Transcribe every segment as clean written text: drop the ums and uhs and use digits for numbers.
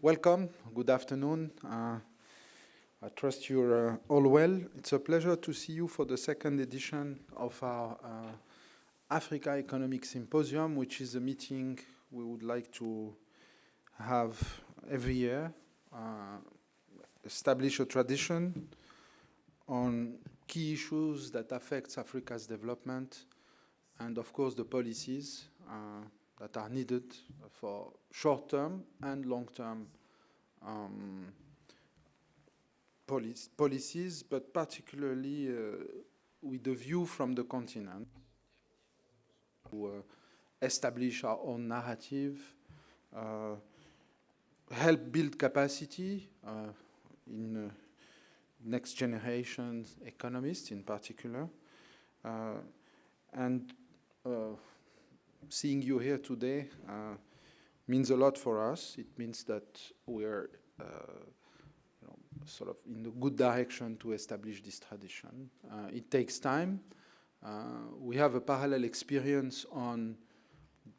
Welcome, good afternoon. I trust you're all well. It's a pleasure to see you for the second edition of our Africa Economic Symposium, which is a meeting we would like to have every year, establish a tradition on key issues that affect Africa's development and, of course, the policies that are needed for short-term and long-term policies, but particularly with the view from the continent to establish our own narrative, help build capacity in next generation economists in particular, and seeing you here today means a lot for us. It means that we're sort of in the good direction to establish this tradition. It takes time. We have a parallel experience on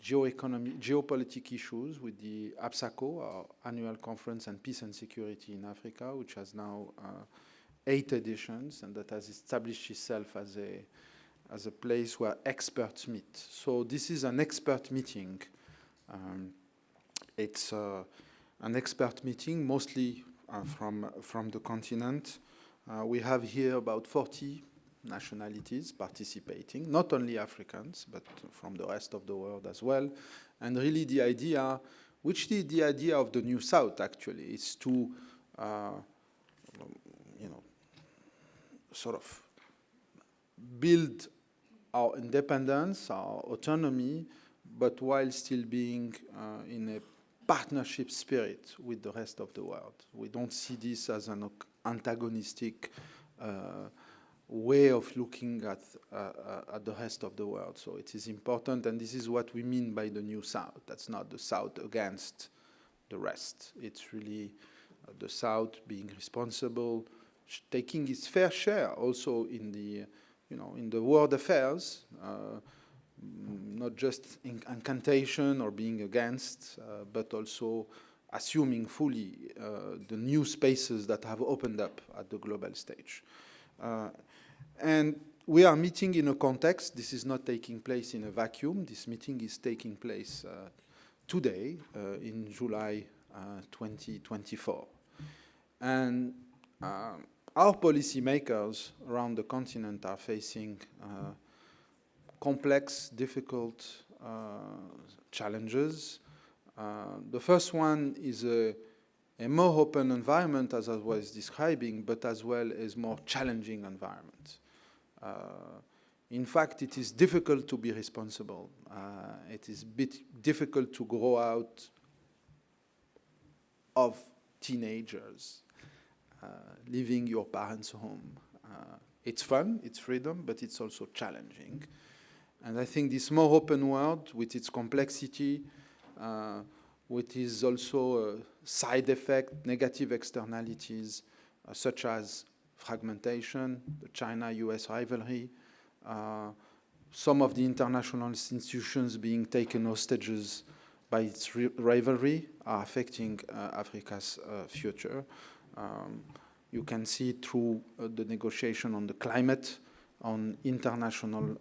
geopolitical issues with the APSACO, our annual conference on peace and security in Africa, which has now 8 editions and that has established itself as a place where experts meet. So this is an expert meeting. It's an expert meeting, mostly from the continent. We have here about 40 nationalities participating, not only Africans, but from the rest of the world as well. And really the idea, which is the idea of the New South actually, is to, sort of build our independence, our autonomy, but while still being in a partnership spirit with the rest of the world. We don't see this as an antagonistic way of looking at the rest of the world. So it is important, and this is what we mean by the New South. That's not the South against the rest. It's really the South being responsible, taking its fair share also in the in the world affairs, not just incantation or being against, but also assuming fully the new spaces that have opened up at the global stage. And we are meeting in a context. This is not taking place in a vacuum. This meeting is taking place today in July 2024. And our policymakers around the continent are facing complex, difficult challenges. The first one is a more open environment, as I was describing, but as well as more challenging environment. In fact, it is difficult to be responsible. It is a bit difficult to grow out of teenagers. Leaving your parents' home. It's fun, it's freedom, but it's also challenging. And I think this more open world, with its complexity, with its also side effect, negative externalities, such as fragmentation, the China-US rivalry, some of the international institutions being taken hostages by its rivalry are affecting Africa's future. You can see it through the negotiation on the climate, on international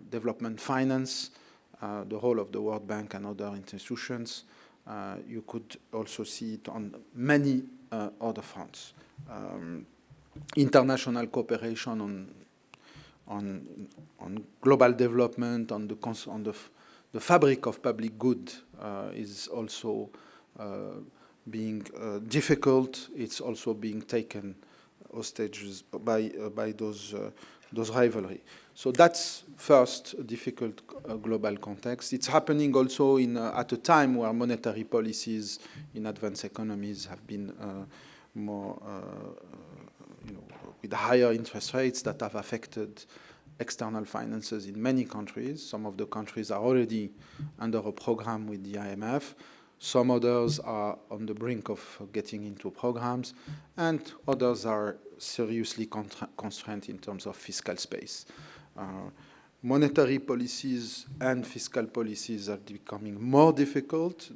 development finance, the role of the World Bank and other institutions. You could also see it on many other fronts. International cooperation on global development, on the fabric of public good is also being difficult. It's also being taken hostages by those rivalry. So that's first a difficult global context. It's happening also at a time where monetary policies in advanced economies have been more, with higher interest rates that have affected external finances in many countries. Some of the countries are already under a program with the IMF. Some others are on the brink of getting into programs, and others are seriously constrained in terms of fiscal space. Monetary policies and fiscal policies are becoming more difficult.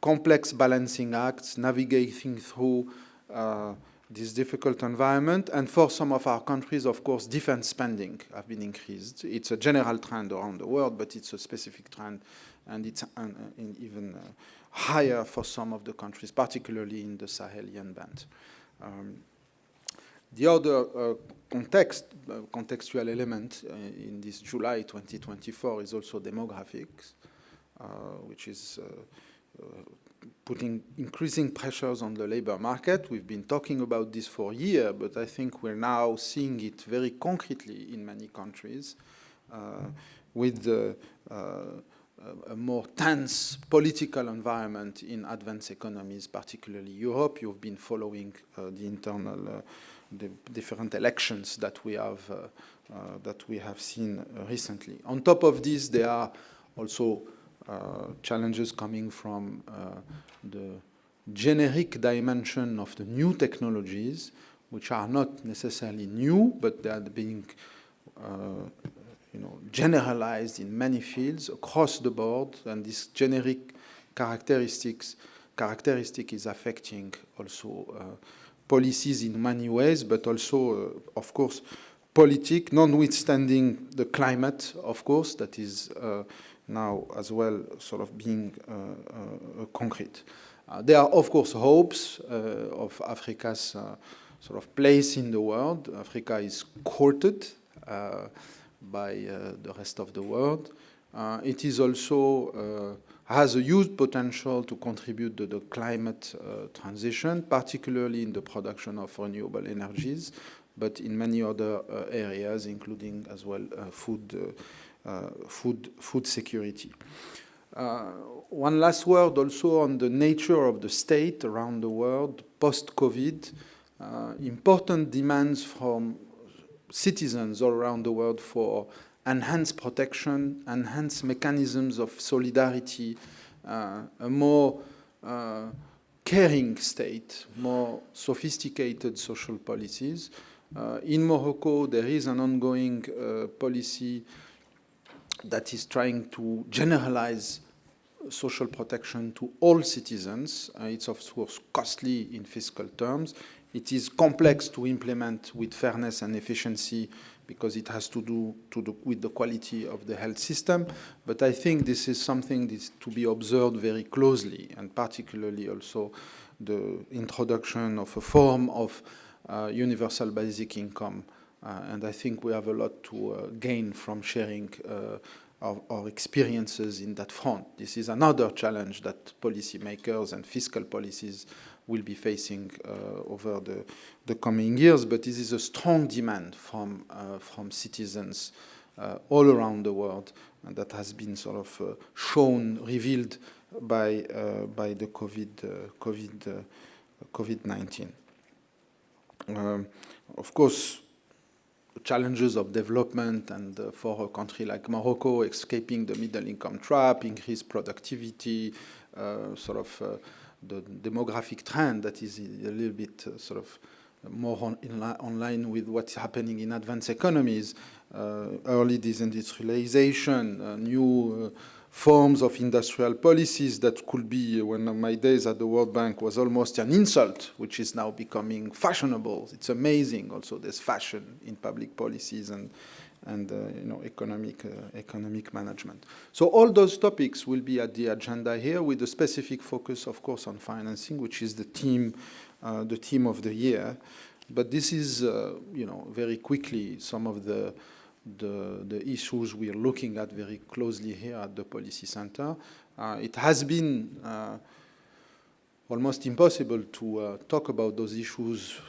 complex balancing acts, navigating through this difficult environment. And for some of our countries, of course, defense spending have been increased. It's a general trend around the world, but it's a specific trend, and it's even higher for some of the countries, particularly in the Sahelian band. The other contextual element in this July 2024 is also demographics, which is putting increasing pressures on the labor market. We've been talking about this for a year, but I think we're now seeing it very concretely in many countries with a more tense political environment in advanced economies, particularly Europe. You've been following the internal, the different elections that we have seen recently. On top of this, there are also challenges coming from the generic dimension of the new technologies, which are not necessarily new, but they are being generalized in many fields across the board, and this generic characteristic is affecting also policies in many ways, but also, of course, politics, notwithstanding the climate, of course, that is now as well sort of being concrete. There are, of course, hopes of Africa's sort of place in the world. Africa is courted by the rest of the world. It is also has a huge potential to contribute to the climate transition, particularly in the production of renewable energies, but in many other areas, including as well food security. One last word also on the nature of the state around the world post-COVID. Important demands from citizens all around the world for enhanced protection, enhanced mechanisms of solidarity, a more caring state, more sophisticated social policies. In Morocco, there is an ongoing policy that is trying to generalize social protection to all citizens. It's of course costly in fiscal terms. It is complex to implement with fairness and efficiency because it has to do with the quality of the health system. But I think this is something that's to be observed very closely, and particularly also the introduction of a form of universal basic income. And I think we have a lot to gain from sharing our experiences in that front. This is another challenge that policymakers and fiscal policies will be facing over the coming years, but this is a strong demand from citizens all around the world, and that has been sort of shown, revealed by the COVID-19. Of course, challenges of development, and for a country like Morocco, escaping the middle-income trap, increased productivity, the demographic trend that is a little bit sort of more in line with what's happening in advanced economies, early disindustrialization, new forms of industrial policies that could be, when my days at the World Bank was almost an insult, which is now becoming fashionable. It's amazing also there's fashion in public policies and economic management. So all those topics will be at the agenda here, with a specific focus, of course, on financing, which is the theme of the year. But this is, very quickly some of the issues we are looking at very closely here at the Policy Center. It has been almost impossible to talk about those issues,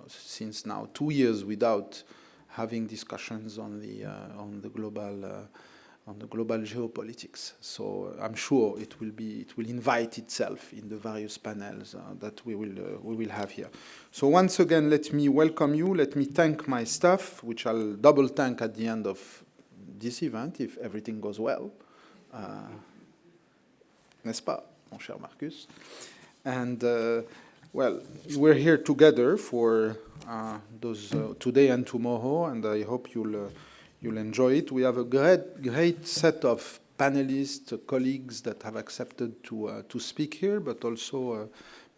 since now 2 years without having discussions on the global geopolitics. So I'm sure it will invite itself in the various panels that we will have here. So once again, let me welcome you. Let me thank my staff, which I'll double thank at the end of this event if everything goes well. N'est-ce pas, mon cher Marcus? And well, we're here together for those today and tomorrow, and I hope you'll enjoy it. We have a great set of panelists, colleagues that have accepted to speak here, but also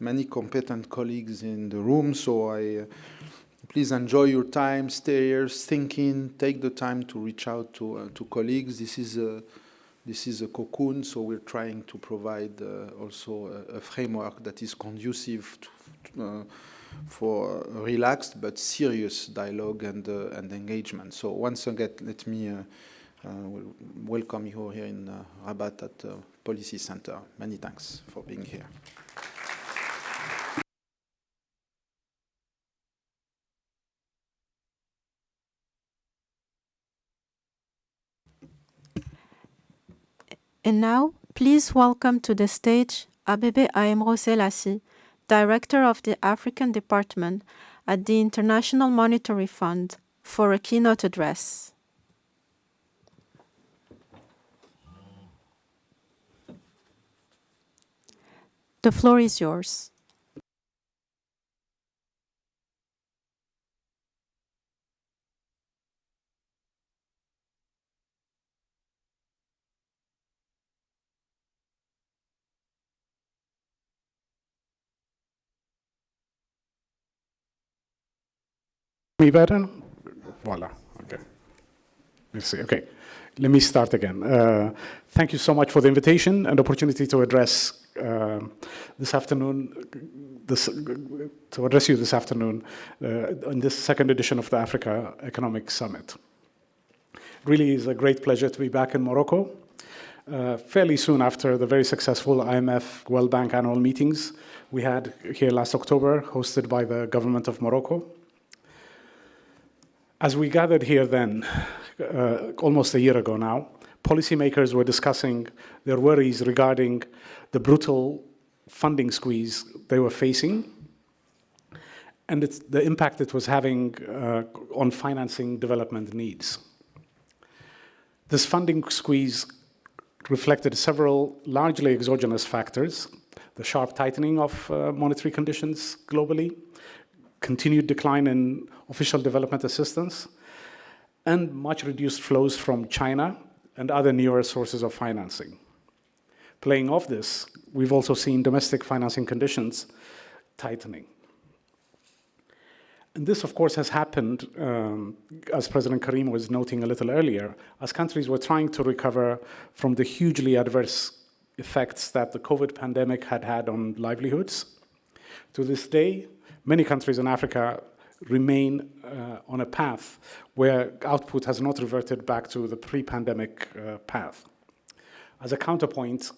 many competent colleagues in the room. So please enjoy your time, stay here, thinking, take the time to reach out to colleagues. This is a cocoon, so we're trying to provide also a framework that is conducive for relaxed but serious dialogue and engagement. So once again, let me welcome you here in Rabat at the Policy Center. Many thanks for being here. And now, please welcome to the stage Abebe Aemro Selassie, Director of the African Department at the International Monetary Fund, for a keynote address. The floor is yours. Me better? Voila. Okay. Let's see. Okay. Let me start again. Thank you so much for the invitation and opportunity to address this afternoon. To address you this afternoon on this second edition of the Africa Economic Summit. Really is a great pleasure to be back in Morocco. Fairly soon after the very successful IMF World Bank annual meetings we had here last October, hosted by the government of Morocco. As we gathered here then, almost a year ago now, policymakers were discussing their worries regarding the brutal funding squeeze they were facing and the impact it was having on financing development needs. This funding squeeze reflected several largely exogenous factors: the sharp tightening of monetary conditions globally, continued decline in official development assistance, and much reduced flows from China and other newer sources of financing. Playing off this, we've also seen domestic financing conditions tightening. And this, of course, has happened, as President Karim was noting a little earlier, as countries were trying to recover from the hugely adverse effects that the COVID pandemic had had on livelihoods. To this day, many countries in Africa remain on a path where output has not reverted back to the pre-pandemic path. As a counterpoint,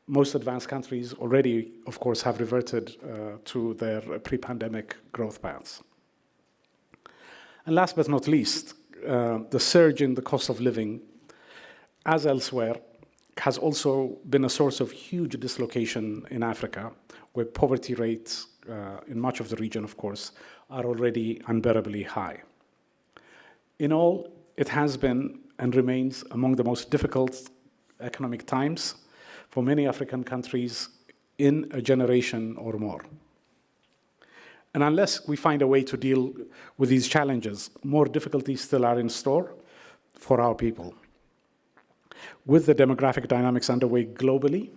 most advanced countries already, of course, have reverted to their pre-pandemic growth paths. And last but not least, the surge in the cost of living, as elsewhere, has also been a source of huge dislocation in Africa, where poverty rates in much of the region, of course, are already unbearably high. In all, it has been and remains among the most difficult economic times for many African countries in a generation or more. And unless we find a way to deal with these challenges, more difficulties still are in store for our people. With the demographic dynamics underway globally,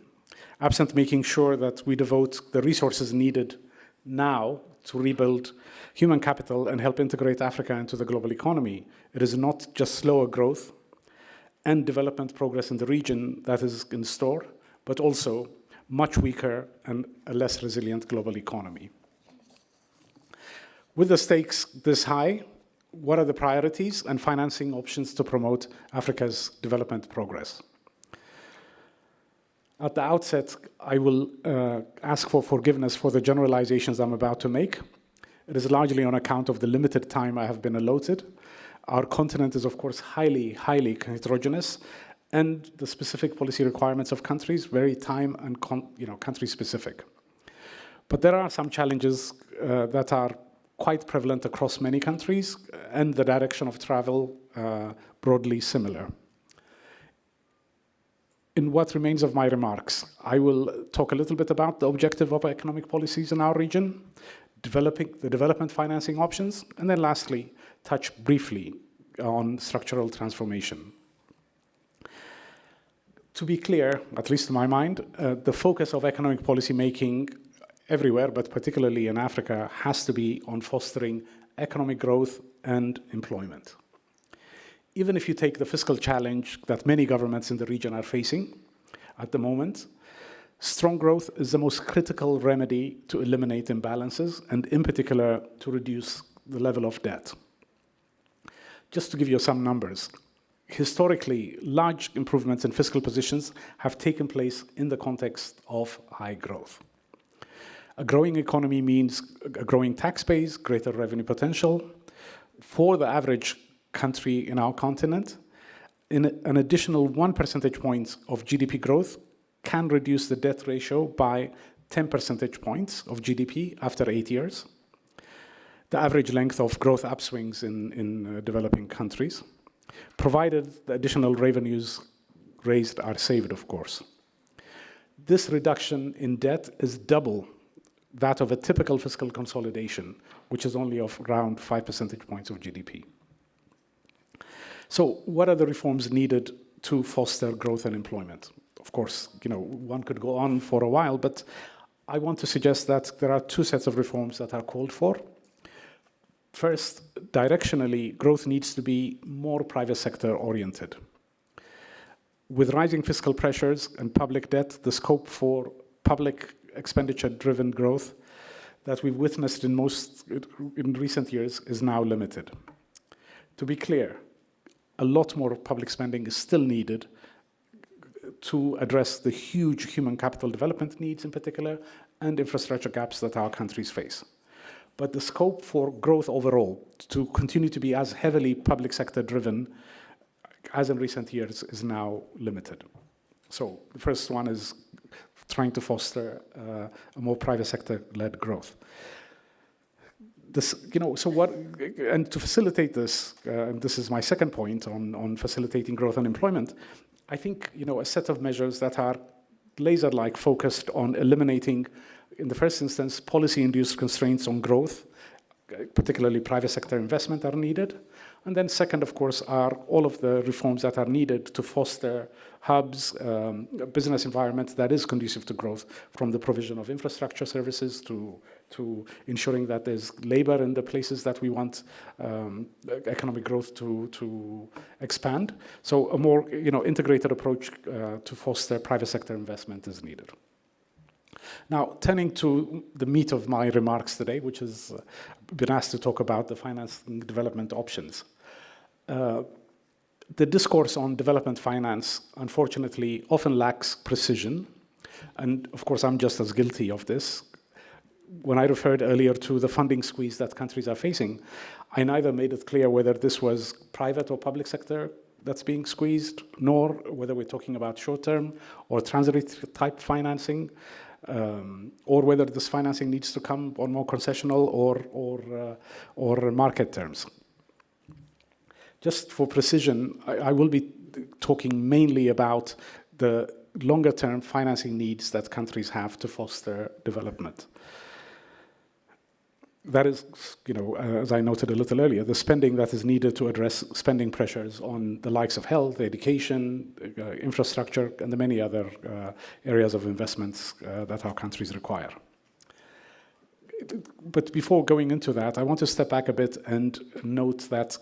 absent making sure that we devote the resources needed now to rebuild human capital and help integrate Africa into the global economy, it is not just slower growth and development progress in the region that is in store, but also much weaker and a less resilient global economy. With the stakes this high, what are the priorities and financing options to promote Africa's development progress? At the outset, I will ask for forgiveness for the generalizations I'm about to make. It is largely on account of the limited time I have been allotted. Our continent is, of course, highly heterogeneous, and the specific policy requirements of countries vary time and country specific. But there are some challenges that are quite prevalent across many countries, and the direction of travel broadly similar. In what remains of my remarks, I will talk a little bit about the objective of economic policies in our region, developing the development financing options, and then lastly, touch briefly on structural transformation. To be clear, at least to my mind, the focus of economic policy making everywhere, but particularly in Africa, has to be on fostering economic growth and employment. Even if you take the fiscal challenge that many governments in the region are facing at the moment, strong growth is the most critical remedy to eliminate imbalances and, in particular, to reduce the level of debt. Just to give you some numbers, historically, large improvements in fiscal positions have taken place in the context of high growth. A growing economy means a growing tax base, greater revenue potential. For the average country in our continent, an additional 1 percentage point of GDP growth can reduce the debt ratio by 10 percentage points of GDP after 8 years. The average length of growth upswings in developing countries, provided the additional revenues raised are saved, of course. This reduction in debt is double that of a typical fiscal consolidation, which is only of around 5 percentage points of GDP. So what are the reforms needed to foster growth and employment? Of course, one could go on for a while, but I want to suggest that there are two sets of reforms that are called for. First, directionally, growth needs to be more private sector oriented. With rising fiscal pressures and public debt, the scope for public expenditure-driven growth that we've witnessed in recent years is now limited. To be clear, a lot more public spending is still needed to address the huge human capital development needs in particular and infrastructure gaps that our countries face. But the scope for growth overall to continue to be as heavily public sector driven as in recent years is now limited. So the first one is trying to foster a more private sector-led growth. And to facilitate this, and this is my second point on facilitating growth and employment, I think a set of measures that are laser-like focused on eliminating, in the first instance, policy-induced constraints on growth, particularly private sector investment, are needed. And then second, of course, are all of the reforms that are needed to foster hubs, a business environment that is conducive to growth, from the provision of infrastructure services to ensuring that there's labor in the places that we want economic growth to expand. So a more integrated approach to foster private sector investment is needed. Now, turning to the meat of my remarks today, which is been asked to talk about the financing development options. The discourse on development finance, unfortunately, often lacks precision. And of course, I'm just as guilty of this. When I referred earlier to the funding squeeze that countries are facing, I neither made it clear whether this was private or public sector that's being squeezed, nor whether we're talking about short-term or transitory type financing, or whether this financing needs to come on more concessional or market terms. Just for precision, I will be talking mainly about the longer-term financing needs that countries have to foster development. That is, as I noted a little earlier, the spending that is needed to address spending pressures on the likes of health, education, infrastructure, and the many other areas of investments that our countries require. But before going into that, I want to step back a bit and note that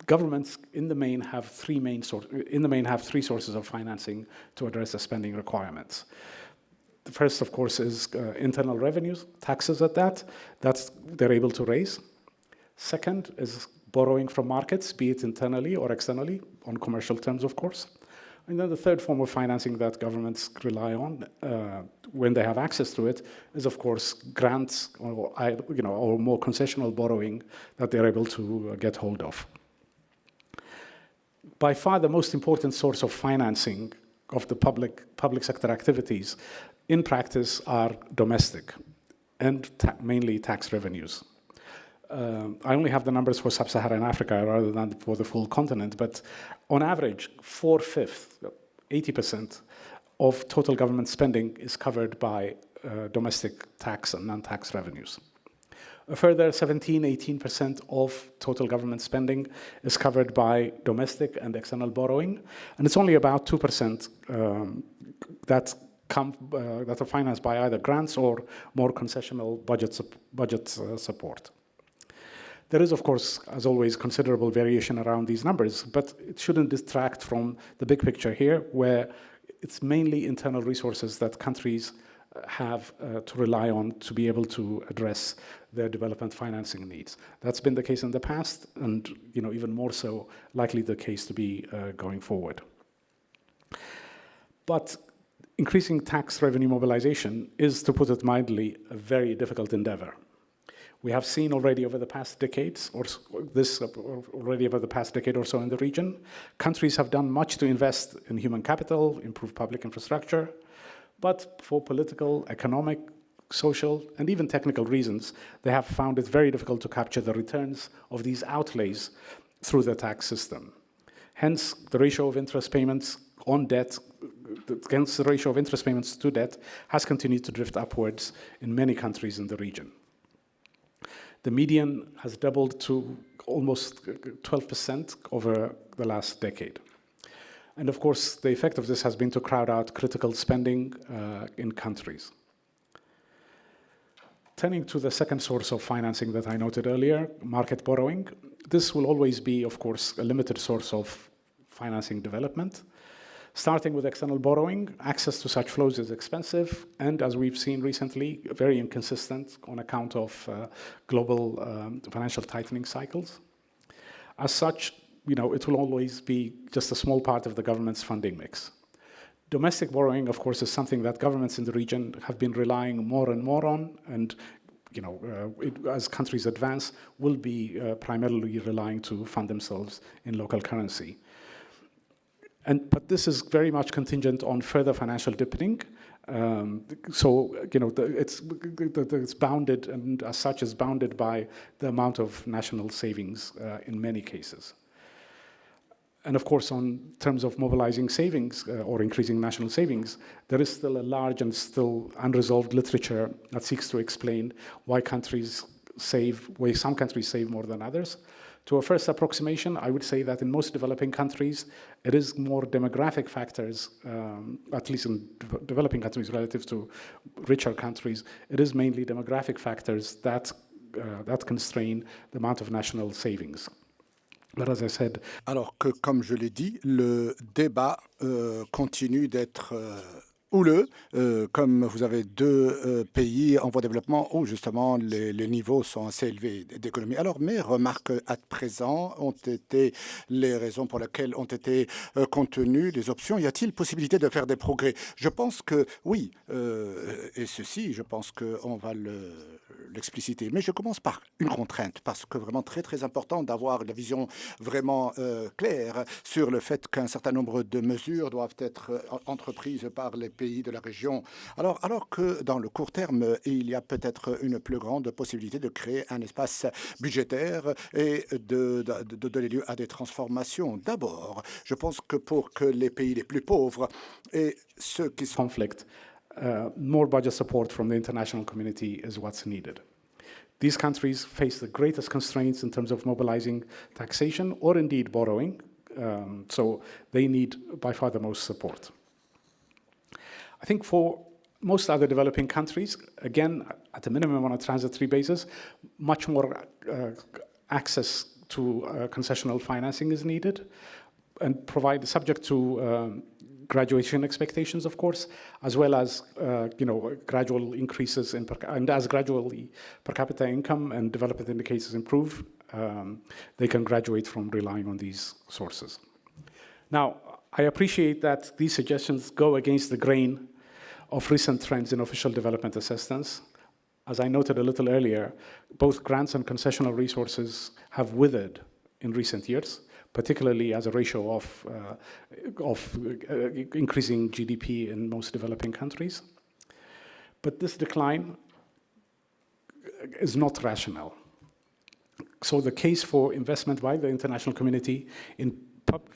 governments in the main have three sources of financing to address the spending requirements. The first, of course, is internal revenues, taxes at that they're able to raise. Second is borrowing from markets, be it internally or externally, on commercial terms, of course. And then the third form of financing that governments rely on when they have access to it is, of course, grants or more concessional borrowing that they're able to get hold of. By far, the most important source of financing of the public sector activities in practice are domestic and mainly tax revenues. I only have the numbers for sub-Saharan Africa rather than for the full continent, but on average, 4/5, 80% of total government spending is covered by domestic tax and non-tax revenues. A further 17–18% of total government spending is covered by domestic and external borrowing, and it's only about 2% that are financed by either grants or more concessional budget support. There is, of course, as always, considerable variation around these numbers, but it shouldn't distract from the big picture here, where it's mainly internal resources that countries have to rely on to be able to address their development financing needs. That's been the case in the past, and even more so likely the case to be going forward. But increasing tax revenue mobilization is, to put it mildly, a very difficult endeavor. We have seen already over the past decades, or so in the region, countries have done much to invest in human capital, improve public infrastructure, but for political, economic, social, and even technical reasons, they have found it very difficult to capture the returns of these outlays through the tax system. Hence, the ratio of interest payments on debt, against the ratio of interest payments to debt, has continued to drift upwards in many countries in the region. The median has doubled to almost 12% over the last decade. And of course, the effect of this has been to crowd out critical spending in countries. Turning to the second source of financing that I noted earlier, market borrowing. This will always be, of course, a limited source of financing development. Starting with external borrowing, access to such flows is expensive, and as we've seen recently, very inconsistent on account of global financial tightening cycles. As such, it will always be just a small part of the government's funding mix. Domestic borrowing, of course, is something that governments in the region have been relying more and more on, and as countries advance, will be primarily relying to fund themselves in local currency. But this is very much contingent on further financial deepening. It's bounded, and as such is bounded by the amount of national savings in many cases. And of course, on terms of mobilizing savings or increasing national savings, there is still a large and still unresolved literature that seeks to explain why some countries save more than others. To a first approximation, I would say that in most developing countries, it is more demographic factors, at least in developing countries relative to richer countries, it is mainly demographic factors that constrain the amount of national savings. But as I said, alors que, comme je l'ai dit, le débat continue d'être houleux, comme vous avez deux pays en voie de développement où justement les niveaux sont assez élevés d'économie. Alors mes remarques à présent ont été les raisons pour lesquelles ont été contenues les options. Y a-t-il possibilité de faire des progrès? Je pense que oui, et ceci, je pense qu'on va l'expliciter. Mais je commence par une contrainte, parce que vraiment très très important d'avoir la vision vraiment claire sur le fait qu'un certain nombre de mesures doivent être entreprises par les pays de la région. Alors que dans le court terme, il y a peut-être une plus grande possibilité de créer un espace budgétaire et de donner lieu à des transformations. D'abord, je pense que pour que les pays les plus pauvres et ceux qui sont... conflict, more budget support from the international community is what's needed. These countries face the greatest constraints in terms of mobilizing taxation or indeed borrowing, so they need by far the most support. I think for most other developing countries, again, at a minimum on a transitory basis, much more access to concessional financing is needed, and subject to graduation expectations, of course, as well as gradual increases and as gradually per capita income and development indicators improve, they can graduate from relying on these sources. Now, I appreciate that these suggestions go against the grain of recent trends in official development assistance. As I noted a little earlier, both grants and concessional resources have withered in recent years, particularly as a ratio of increasing GDP in most developing countries. But this decline is not rational. So the case for investment by the international community in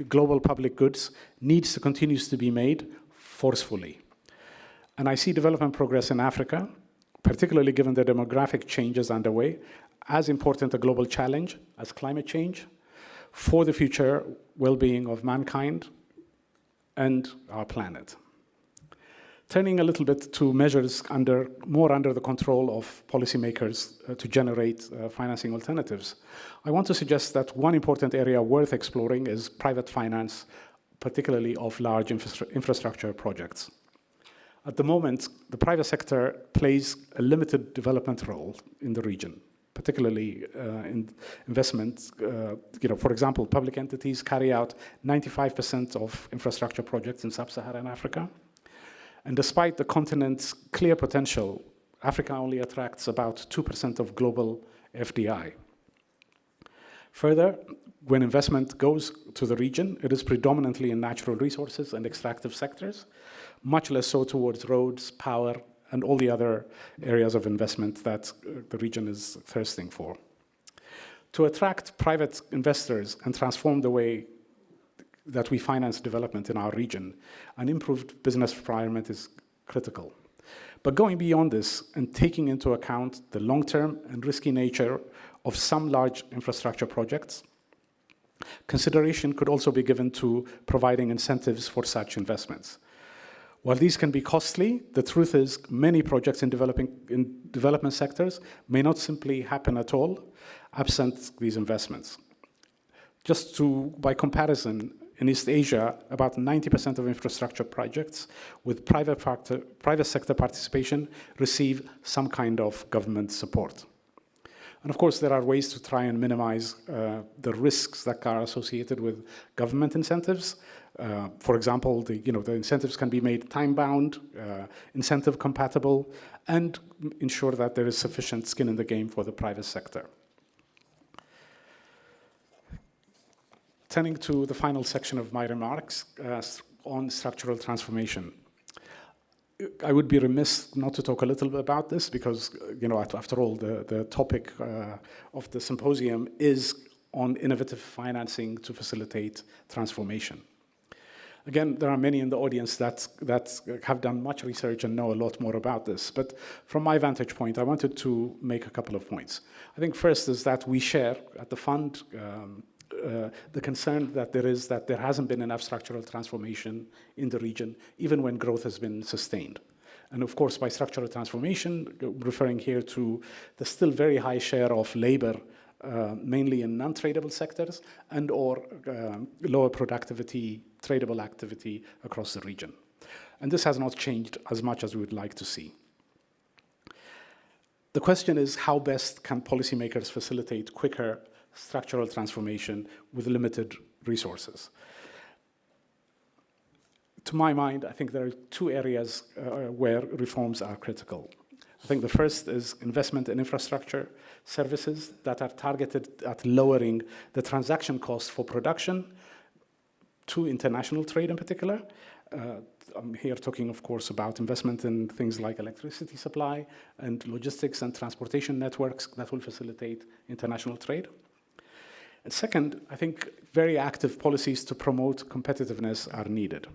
global public goods needs to continue to be made forcefully. And I see development progress in Africa, particularly given the demographic changes underway, as important a global challenge as climate change for the future well-being of mankind and our planet. Turning a little bit to measures more under the control of policymakers to generate financing alternatives, I want to suggest that one important area worth exploring is private finance, particularly of large infrastructure projects. At the moment, the private sector plays a limited development role in the region, particularly in investment. For example, public entities carry out 95% of infrastructure projects in sub-Saharan Africa. And despite the continent's clear potential, Africa only attracts about 2% of global FDI. Further, when investment goes to the region, it is predominantly in natural resources and extractive sectors, much less so towards roads, power, and all the other areas of investment that the region is thirsting for. To attract private investors and transform the way that we finance development in our region, an improved business environment is critical. But going beyond this and taking into account the long-term and risky nature of some large infrastructure projects, consideration could also be given to providing incentives for such investments. While these can be costly, the truth is many projects in development sectors may not simply happen at all, absent these investments. By comparison, in East Asia, about 90% of infrastructure projects with private sector participation receive some kind of government support. And of course, there are ways to try and minimize the risks that are associated with government incentives. For example, the incentives can be made time-bound, incentive-compatible, and ensure that there is sufficient skin in the game for the private sector. Turning to the final section of my remarks on structural transformation. I would be remiss not to talk a little bit about this because, after all, the topic of the symposium is on innovative financing to facilitate transformation. Again, there are many in the audience that have done much research and know a lot more about this. But from my vantage point, I wanted to make a couple of points. I think first is that we share at the fund the concern that there hasn't been enough structural transformation in the region, even when growth has been sustained. And of course, by structural transformation, referring here to the still very high share of labor, mainly in non-tradable sectors and or lower productivity, tradable activity across the region. And this has not changed as much as we would like to see. The question is, how best can policymakers facilitate quicker structural transformation with limited resources? To my mind, I think there are two areas where reforms are critical. I think the first is investment in infrastructure services that are targeted at lowering the transaction costs for production to international trade in particular. I'm here talking, of course, about investment in things like electricity supply and logistics and transportation networks that will facilitate international trade. And second, I think very active policies to promote competitiveness are needed.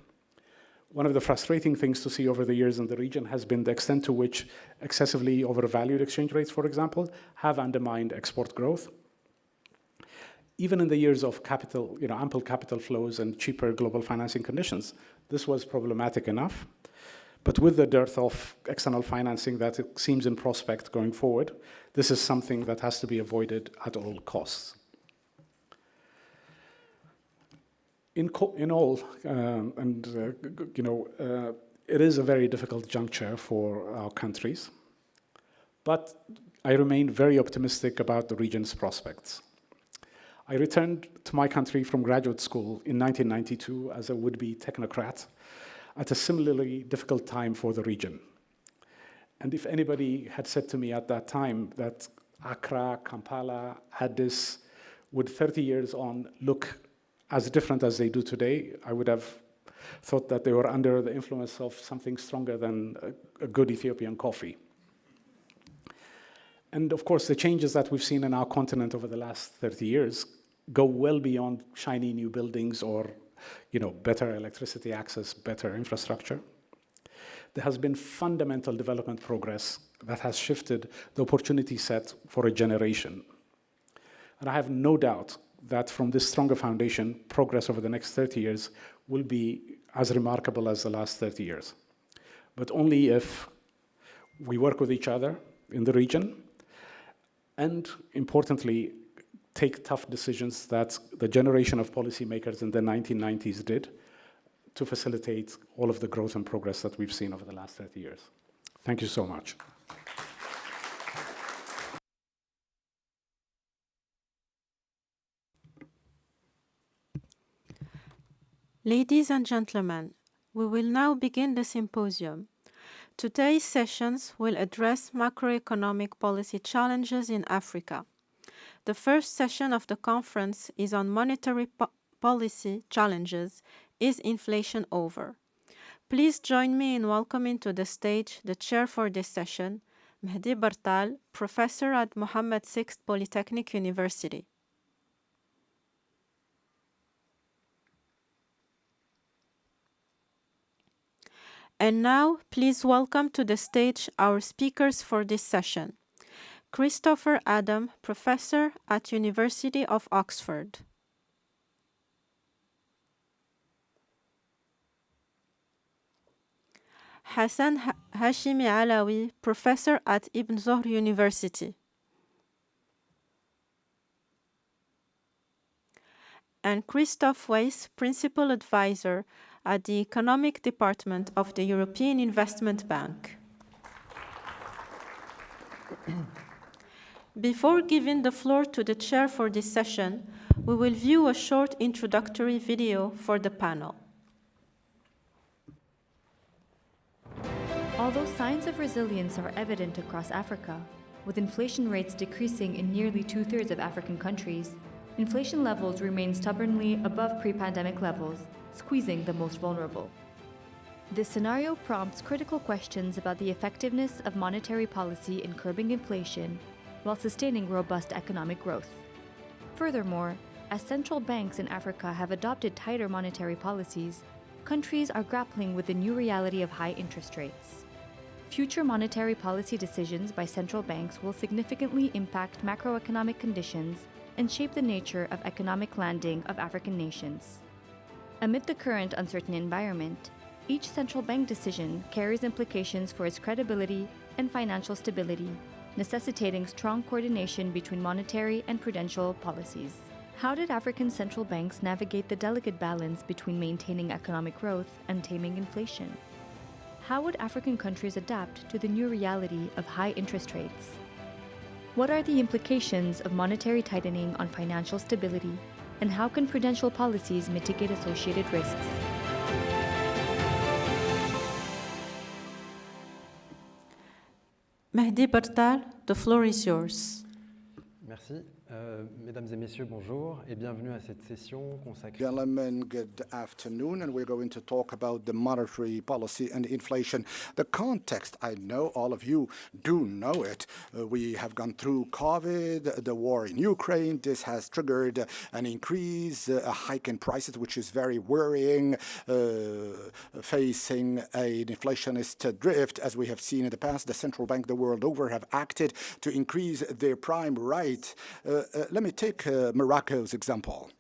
One of the frustrating things to see over the years in the region has been the extent to which excessively overvalued exchange rates, for example, have undermined export growth. Even in the years of ample capital flows and cheaper global financing conditions, this was problematic enough. But with the dearth of external financing that it seems in prospect going forward, this is something that has to be avoided at all costs. In all, it is a very difficult juncture for our countries, but I remain very optimistic about the region's prospects. I returned to my country from graduate school in 1992 as a would-be technocrat at a similarly difficult time for the region. And if anybody had said to me at that time that Accra, Kampala, Addis would 30 years on look as different as they do today, I would have thought that they were under the influence of something stronger than a good Ethiopian coffee. And of course, the changes that we've seen in our continent over the last 30 years go well beyond shiny new buildings or better electricity access, better infrastructure. there has been fundamental development progress that has shifted the opportunity set for a generation. And I have no doubt that from this stronger foundation, progress over the next 30 years will be as remarkable as the last 30 years. But only if we work with each other in the region and, importantly, take tough decisions that the generation of policymakers in the 1990s did to facilitate all of the growth and progress that we've seen over the last 30 years. Thank you so much. Ladies and gentlemen, we will now begin the symposium. Today's sessions will address macroeconomic policy challenges in Africa. The first session of the conference is on monetary policy challenges. Is inflation over? Please join me in welcoming to the stage the chair for this session, Mehdi Bartal, professor at Mohammed VI Polytechnic University. And now, please welcome to the stage our speakers for this session. Christopher Adam, professor at University of Oxford. Hassan Hachimi Alaoui, professor at Ibn Zohr University. And Christoph Weiss, principal advisor at the Economic Department of the European Investment Bank. Before giving the floor to the chair for this session, we will view a short introductory video for the panel. Although signs of resilience are evident across Africa, with inflation rates decreasing in nearly 2/3 of African countries, inflation levels remain stubbornly above pre-pandemic levels, squeezing the most vulnerable. This scenario prompts critical questions about the effectiveness of monetary policy in curbing inflation while sustaining robust economic growth. Furthermore, as central banks in Africa have adopted tighter monetary policies, countries are grappling with the new reality of high interest rates. Future monetary policy decisions by central banks will significantly impact macroeconomic conditions and shape the nature of economic landing of African nations. Amid the current uncertain environment, each central bank decision carries implications for its credibility and financial stability, necessitating strong coordination between monetary and prudential policies. How did African central banks navigate the delicate balance between maintaining economic growth and taming inflation? How would African countries adapt to the new reality of high interest rates? What are the implications of monetary tightening on financial stability, and how can prudential policies mitigate associated risks? Mehdi Bartal, the floor is yours. Merci. Mesdames et messieurs, bonjour et bienvenue à cette session consacrée. Gentlemen, good afternoon, and we're going to talk about the monetary policy and inflation. The context, I know all of you do know it. We have gone through COVID, the war in Ukraine. This has triggered an increase, a hike in prices, which is very worrying, facing an inflationist drift. As we have seen in the past, the central bank the world over have acted to increase their prime rate. Let me take Morocco's example.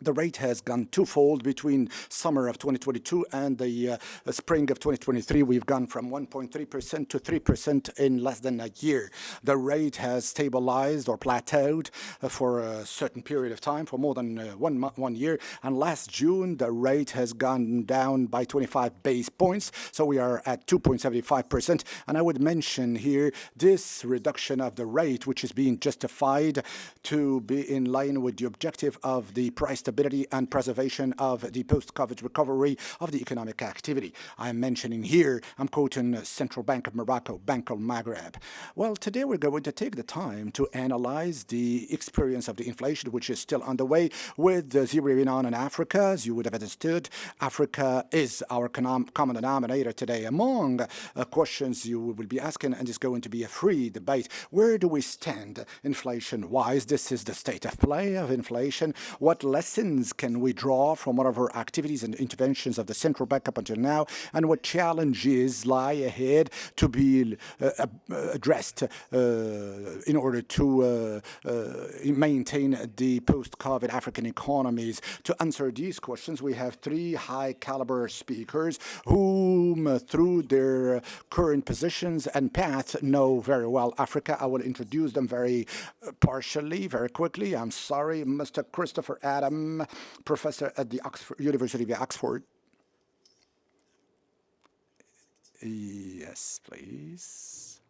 The rate has gone twofold between summer of 2022 and the spring of 2023. We've gone from 1.3% to 3% in less than a year. The rate has stabilized or plateaued for a certain period of time, for more than 1 year. And last June, the rate has gone down by 25 base points. So we are at 2.75%. And I would mention here this reduction of the rate, which is being justified to be in line with the objective of the price stability and preservation of the post-COVID recovery of the economic activity. I'm mentioning here, I'm quoting Central Bank of Morocco, Bank al Maghreb. Well, today we're going to take the time to analyze the experience of the inflation, which is still underway, with the zeroing in Africa. As you would have understood, Africa is our common denominator today. Among questions you will be asking, and it's going to be a free debate, where do we stand inflation-wise? This is the state of play of inflation. What lessons lessons can we draw from whatever activities and interventions of the central bank up until now, and what challenges lie ahead to be addressed in order to maintain the post-COVID African economies? To answer these questions, we have three high-caliber speakers whom, through their current positions and paths, know very well Africa. I will introduce them very partially, very quickly. I'm sorry, Mr. Christopher Adam, professor at the University of Oxford. Yes, please.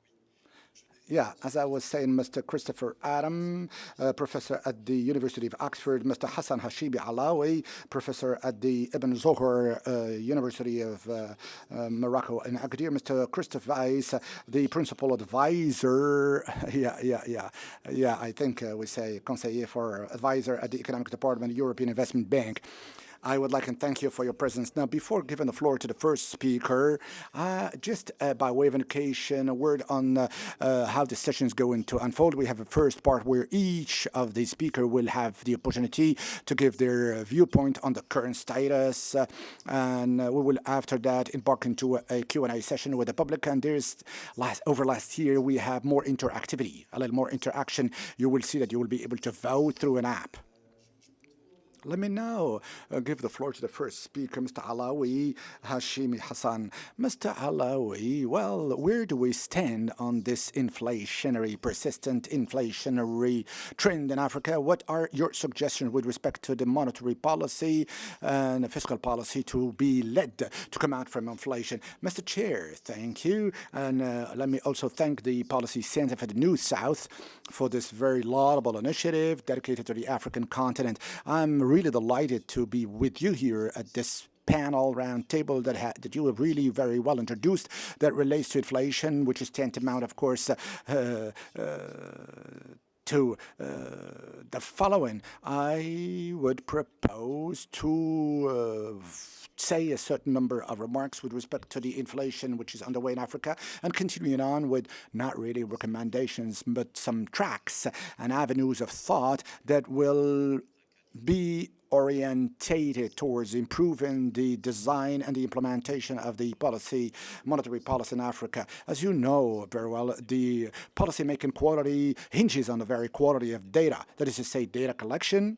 Yeah, as I was saying, Mr. Christopher Adam, professor at the University of Oxford, Mr. Hassan Hachimi Alaoui, professor at the Ibn Zohr University of Morocco in Agadir, Mr. Christoph Weiss, the principal advisor, I think we say conseiller for advisor at the Economic Department, European Investment Bank. I would like to thank you for your presence. Now, before giving the floor to the first speaker, just by way of indication, a word on how the session is going to unfold. We have a first part where each of the speakers will have the opportunity to give their viewpoint on the current status, and we will, after that, embark into a Q&A session with the public. And there's over last year, we have more interactivity, a little more interaction. You will see that you will be able to vote through an app. Let me now give the floor to the first speaker, Mr. Alaoui, Hachimi Hassan. Mr. Alaoui, well, where do we stand on this persistent inflationary trend in Africa? What are your suggestions with respect to the monetary policy and the fiscal policy to be led to come out from inflation? Mr. Chair, thank you. And let me also thank the Policy Center for the New South for this very laudable initiative dedicated to the African continent. I'm really delighted to be with you here at this panel round table that you have really very well introduced, that relates to inflation, which is tantamount, of course, to the following. I would propose to say a certain number of remarks with respect to the inflation which is underway in Africa, and continuing on with not really recommendations, but some tracks and avenues of thought that will be orientated towards improving the design and the implementation of the monetary policy in Africa. As you know very well, the policy-making quality hinges on the very quality of data, that is to say, data collection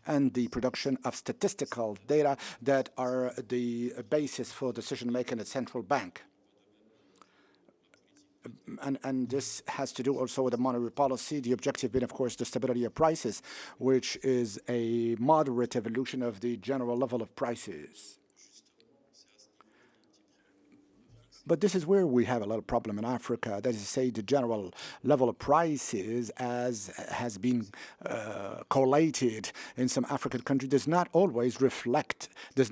and the production of statistical data that are the basis for decision-making at central bank. And this has to do also with the monetary policy, the objective being, of course, the stability of prices, which is a moderate evolution of the general level of prices. But this is where we have a lot of problem in Africa. That is to say, the general level of prices, as has been collated in some African countries, does not always reflect the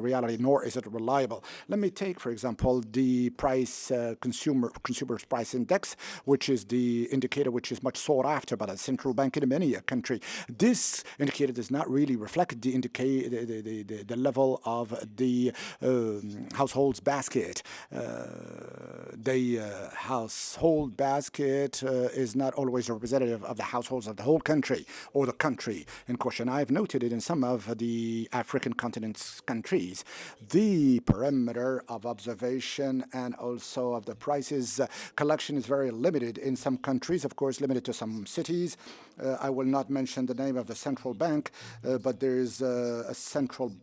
reality, nor is it reliable. Let me take, for example, the consumer price index, which is the indicator which is much sought after by the central bank in many a country. This indicator does not really reflect the level of the household's basket. The household basket is not always representative of the households of the whole country or the country in question. I've noted it in some of the African continent's countries. The perimeter of observation and also of the prices collection is very limited in some countries, of course, limited to some cities. I will not mention the name of the central bank, but there is a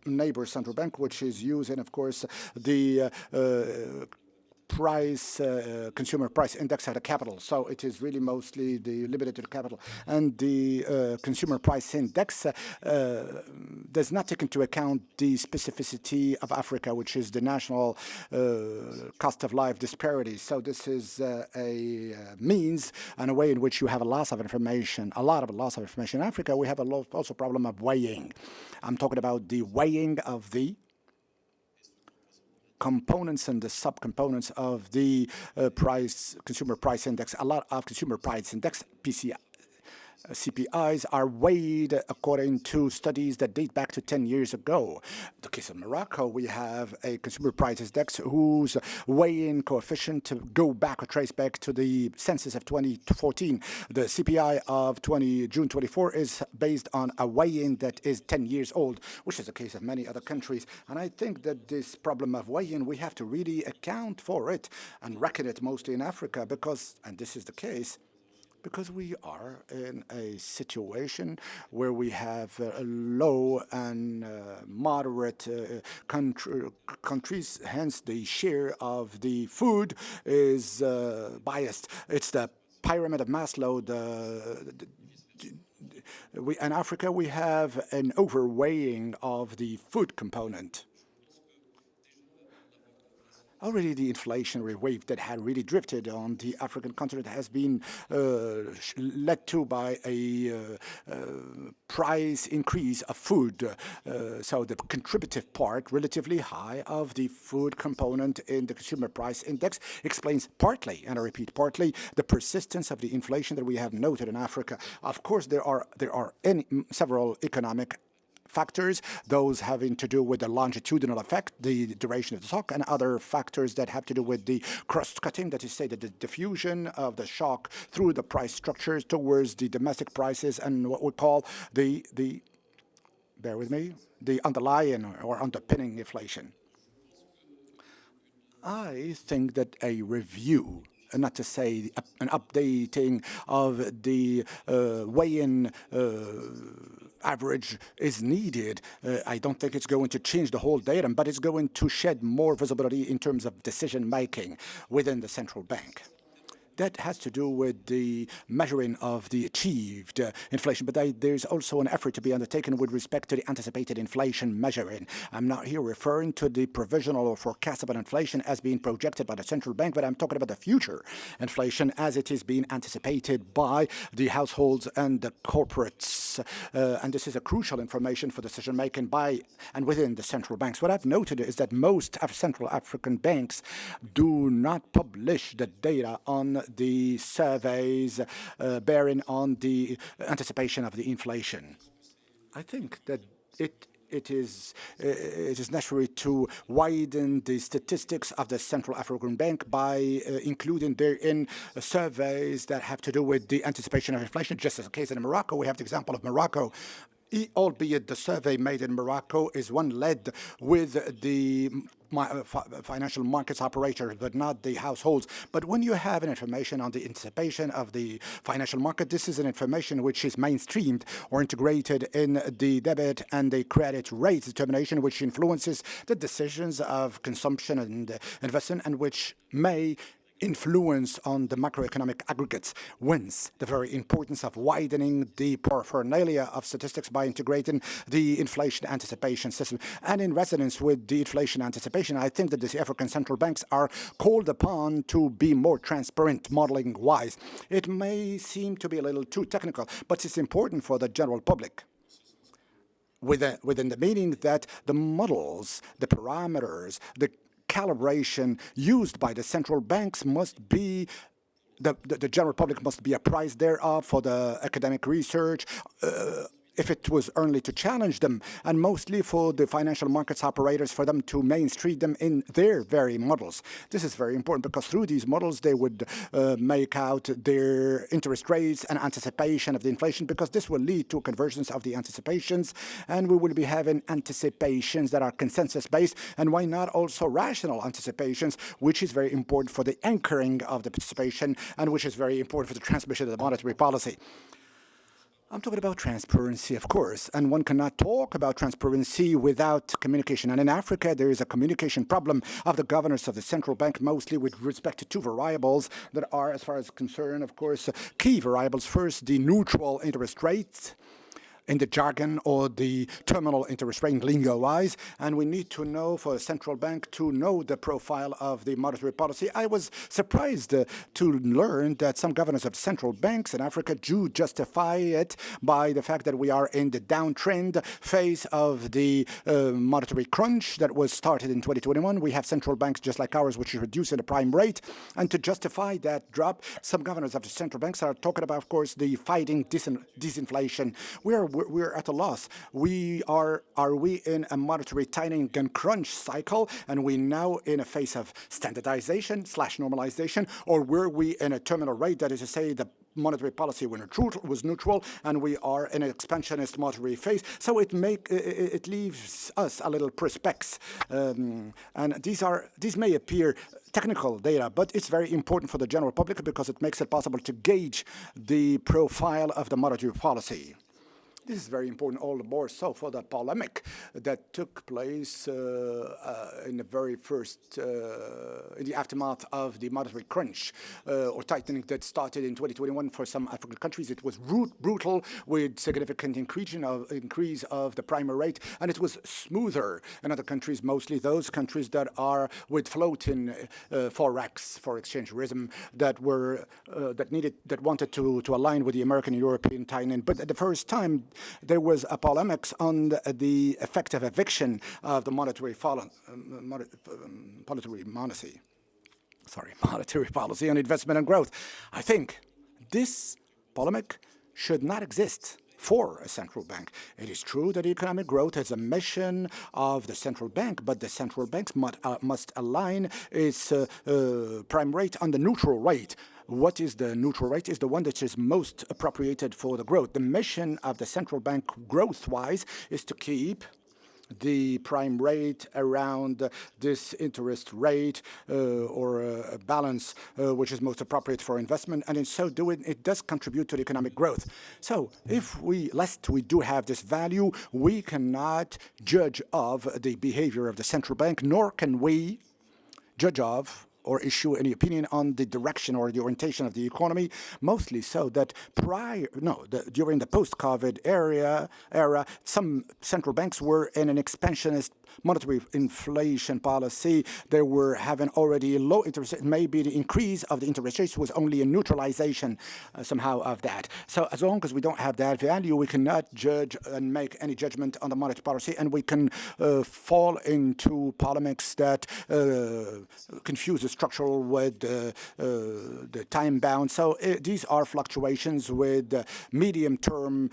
neighbor central bank which is using, of course, the consumer price index at a capital. So it is really mostly limited to the capital. And the consumer price index does not take into account the specificity of Africa, which is the national cost of life disparity. So this is a means and a way in which you have a lot of loss of information in Africa. We have also problem of weighing. I'm talking about the weighing of the components and the subcomponents of the consumer price index. A lot of consumer price index, PCI, CPIs are weighed according to studies that date back to 10 years ago. In the case of Morocco, we have a consumer price index whose weigh-in coefficient to go back or trace back to the census of 2014. The CPI of June 24 is based on a weigh-in that is 10 years old, which is the case of many other countries. And I think that this problem of weigh-in, we have to really account for it and reckon it mostly in Africa because, and this is the case, because we are in a situation where we have low and moderate countries, hence the share of the food is biased. It's the pyramid of Maslow. In Africa, we have an overweighing of the food component. Already the inflationary wave that had really drifted on the African continent has been led to by a price increase of food. So the contributive part, relatively high, of the food component in the consumer price index explains partly, and I repeat partly, the persistence of the inflation that we have noted in Africa. Of course, there are several economic factors, those having to do with the longitudinal effect, the duration of the shock, and other factors that have to do with the cross-cutting, that is to say, the diffusion of the shock through the price structures towards the domestic prices and what we call bear with me, the underlying or underpinning inflation. I think that a review, not to say an updating of the weigh-in average is needed. I don't think it's going to change the whole data, but it's going to shed more visibility in terms of decision-making within the central bank. That has to do with the measuring of the achieved inflation, but there's also an effort to be undertaken with respect to the anticipated inflation measuring. I'm not here referring to the provisional or forecastable inflation as being projected by the central bank, but I'm talking about the future inflation as it is being anticipated by the households and the corporates. And this is a crucial information for decision-making by and within the central banks. What I've noted is that most Central African banks do not publish the data on the surveys bearing on the anticipation of the inflation. I think that it is necessary to widen the statistics of the Central African Bank by including therein surveys that have to do with the anticipation of inflation. Just as a case in Morocco, we have the example of Morocco. Albeit the survey made in Morocco is one led with the financial markets operators, but not the households. But when you have an information on the anticipation of the financial market, this is an information which is mainstreamed or integrated in the debit and the credit rate determination, which influences the decisions of consumption and investment, and which may influence on the macroeconomic aggregates. Whence the very importance of widening the paraphernalia of statistics by integrating the inflation anticipation system. And in resonance with the inflation anticipation, I think that the African central banks are called upon to be more transparent modeling-wise. It may seem to be a little too technical, but it's important for the general public. Within the meaning that the models, the parameters, the calibration used by the central banks must be, the general public must be apprised thereof for the academic research, if it was only to challenge them, and mostly for the financial markets operators, for them to mainstream them in their very models. This is very important because through these models they would make out their interest rates and anticipation of the inflation, because this will lead to a convergence of the anticipations, and we will be having anticipations that are consensus-based, and why not also rational anticipations, which is very important for the anchoring of the participation, and which is very important for the transmission of the monetary policy. I'm talking about transparency, of course, and one cannot talk about transparency without communication. And in Africa, there is a communication problem of the governors of the central bank, mostly with respect to two variables that are, as far as concerned, of course, key variables. First, the neutral interest rates, in the jargon or the terminal interest rate lingo-wise, and we need to know for a central bank to know the profile of the monetary policy. I was surprised to learn that some governors of central banks in Africa do justify it by the fact that we are in the downtrend phase of the monetary crunch that was started in 2021. We have central banks just like ours which is reducing the prime rate, and to justify that drop, some governors of the central banks are talking about, of course, the fighting disinflation. We're at a loss. Are we in a monetary tightening and crunch cycle, and we now in a phase of standardization / normalization, or were we in a terminal rate, that is to say the monetary policy was neutral, and we are in an expansionist monetary phase? So it leaves us a little perspective, and these may appear technical data, but it's very important for the general public because it makes it possible to gauge the profile of the monetary policy. This is very important, all the more so for the polemic that took place in the very first, in the aftermath of the monetary crunch or tightening that started in 2021 for some African countries. It was brutal, with significant increase of the prime rate, and it was smoother in other countries, mostly those countries that are with floating forex, foreign exchange rhythm, that wanted to align with the American and European tightening. But at the first time, there was a polemics on the effective eviction of the monetary policy on investment and growth. I think this polemic should not exist for a central bank. It is true that economic growth is a mission of the central bank, but the central banks must align its prime rate on the neutral rate. What is the neutral rate? Is the one that is most appropriated for the growth. The mission of the central bank growth-wise is to keep the prime rate around this interest rate or a balance which is most appropriate for investment, and in so doing it does contribute to the economic growth. So lest we do have this value, we cannot judge of the behavior of the central bank, nor can we judge of or issue any opinion on the direction or the orientation of the economy, mostly so that during the post-COVID era, some central banks were in an expansionist monetary inflation policy. They were having already low interest rates. Maybe the increase of the interest rates was only a neutralization somehow of that. So as long as we don't have that value, we cannot judge and make any judgment on the monetary policy, and we can fall into polemics that confuse the structural with the time bound. So these are fluctuations with medium-term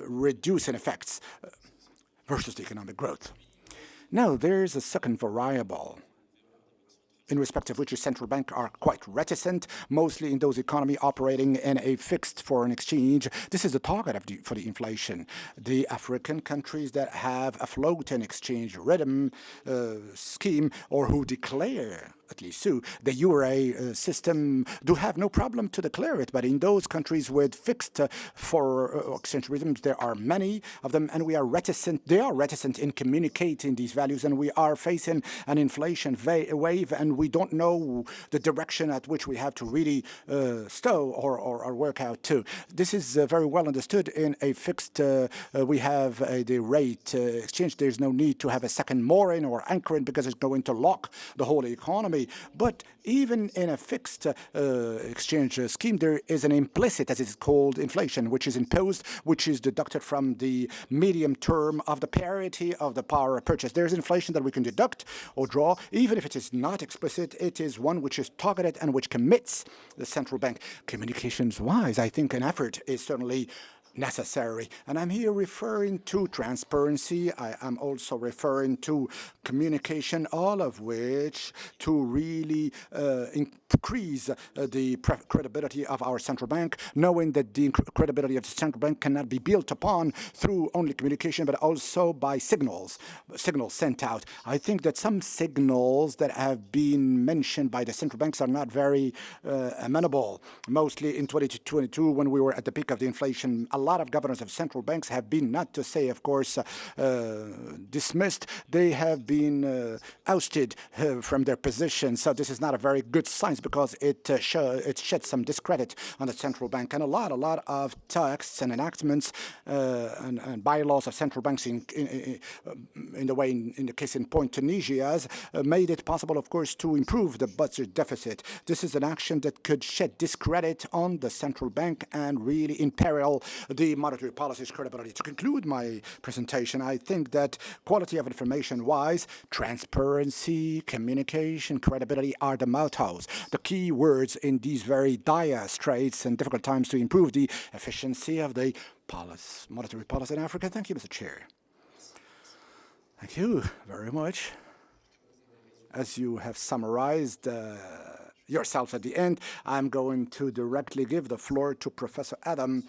reducing effects versus the economic growth. Now, there's a second variable in respect of which the central bank are quite reticent, mostly in those economies operating in a fixed foreign exchange. This is the target for the inflation. The African countries that have a floating exchange rhythm scheme, or who declare, at least so, the euro system, do have no problem to declare it. But in those countries with fixed for exchange rhythms, there are many of them, and we are reticent. They are reticent in communicating these values, and we are facing an inflation wave, and we don't know the direction at which we have to really stow or work out to. This is very well understood in a fixed. We have the rate exchange. There's no need to have a second mooring or anchoring because it's going to lock the whole economy. But even in a fixed exchange scheme, there is an implicit, as it's called, inflation, which is imposed, which is deducted from the medium term of the parity of the power of purchase. There's inflation that we can deduct or draw, even if it is not explicit. It is one which is targeted and which commits the central bank. Communications-wise, I think an effort is certainly necessary. And I'm here referring to transparency. I am also referring to communication, all of which to really increase the credibility of our central bank, knowing that the credibility of the central bank cannot be built upon through only communication, but also by signals sent out. I think that some signals that have been mentioned by the central banks are not very amenable, mostly in 2022 when we were at the peak of the inflation lot of governors of central banks have been, not to say, of course, dismissed. They have been ousted from their position. So this is not a very good sign because it sheds some discredit on the central bank. And a lot of texts and enactments and bylaws of central banks in the case in point Tunisia's made it possible, of course, to improve the budget deficit. This is an action that could shed discredit on the central bank and really imperil the monetary policy's credibility. To conclude my presentation, I think that quality of information-wise, transparency, communication, credibility are the mottos, the key words in these very dire straits and difficult times to improve the efficiency of the monetary policy in Africa. Thank you, Mr. Chair. Thank you very much. As you have summarized yourself at the end, I'm going to directly give the floor to Professor Adam.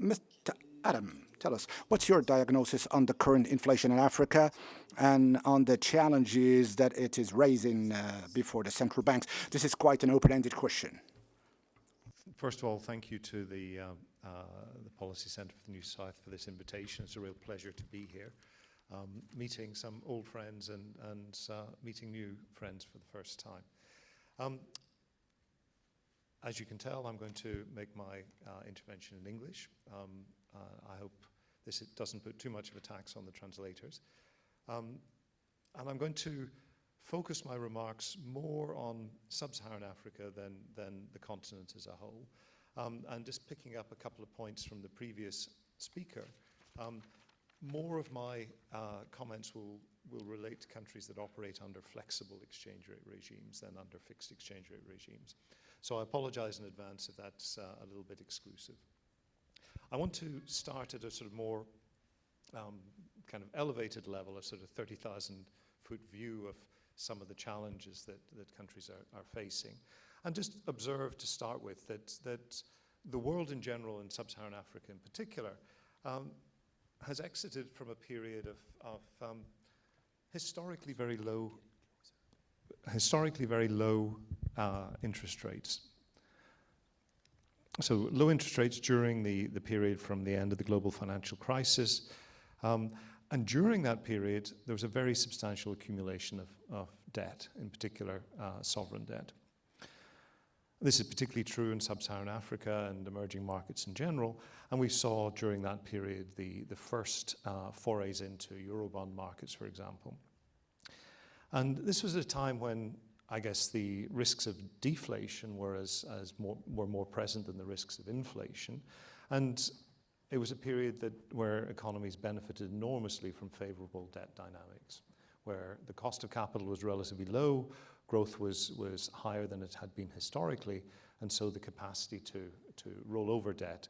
Mr. Adam, tell us, what's your diagnosis on the current inflation in Africa and on the challenges that it is raising before the central banks? This is quite an open-ended question. First of all, thank you to the Policy Centre for the New South for this invitation. It's a real pleasure to be here, meeting some old friends and meeting new friends for the first time. As you can tell, I'm going to make my intervention in English. I hope this doesn't put too much of a tax on the translators. And I'm going to focus my remarks more on sub-Saharan Africa than the continent as a whole. And just picking up a couple of points from the previous speaker, more of my comments will relate to countries that operate under flexible exchange rate regimes than under fixed exchange rate regimes. So I apologize in advance if that's a little bit exclusive. I want to start at a sort of more kind of elevated level, a sort of 30,000-foot view of some of the challenges that countries are facing. And just observe to start with that the world in general, and sub-Saharan Africa in particular, has exited from a period of historically very low interest rates. So low interest rates during the period from the end of the global financial crisis. And during that period, there was a very substantial accumulation of debt, in particular sovereign debt. This is particularly true in sub-Saharan Africa and emerging markets in general. And we saw during that period the first forays into Eurobond markets, for example. And this was a time when, I guess, the risks of deflation were more present than the risks of inflation. And it was a period where economies benefited enormously from favorable debt dynamics, where the cost of capital was relatively low, growth was higher than it had been historically, and so the capacity to roll over debt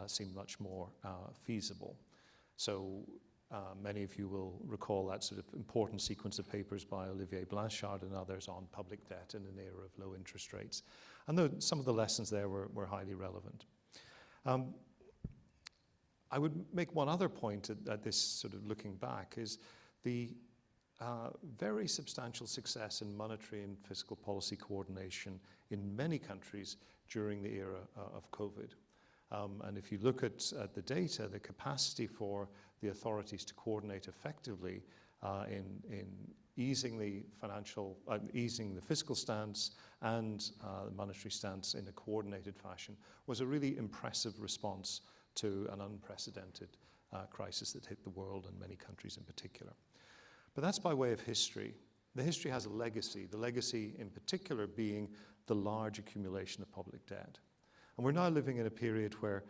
seemed much more feasible. So many of you will recall that sort of important sequence of papers by Olivier Blanchard and others on public debt in an era of low interest rates. And some of the lessons there were highly relevant. I would make one other point at this sort of looking back is the very substantial success in monetary and fiscal policy coordination in many countries during the era of COVID. And if you look at the data, the capacity for the authorities to coordinate effectively in easing the fiscal stance and the monetary stance in a coordinated fashion was a really impressive response to an unprecedented crisis that hit the world and many countries in particular. But that's by way of history. The history has a legacy, the legacy in particular being the large accumulation of public debt. And we're now living in a period where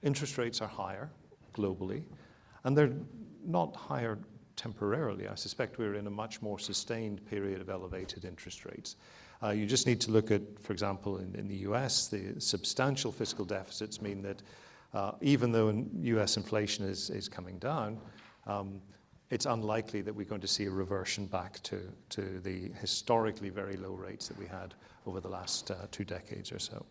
interest rates are higher globally, and they're not higher temporarily. I suspect we're in a much more sustained period of elevated interest rates. You just need to look at, for example, in the US, the substantial fiscal deficits mean that even though US inflation is coming down, it's unlikely that we're going to see a reversion back to the historically very low rates that we had over the last 2 decades or so.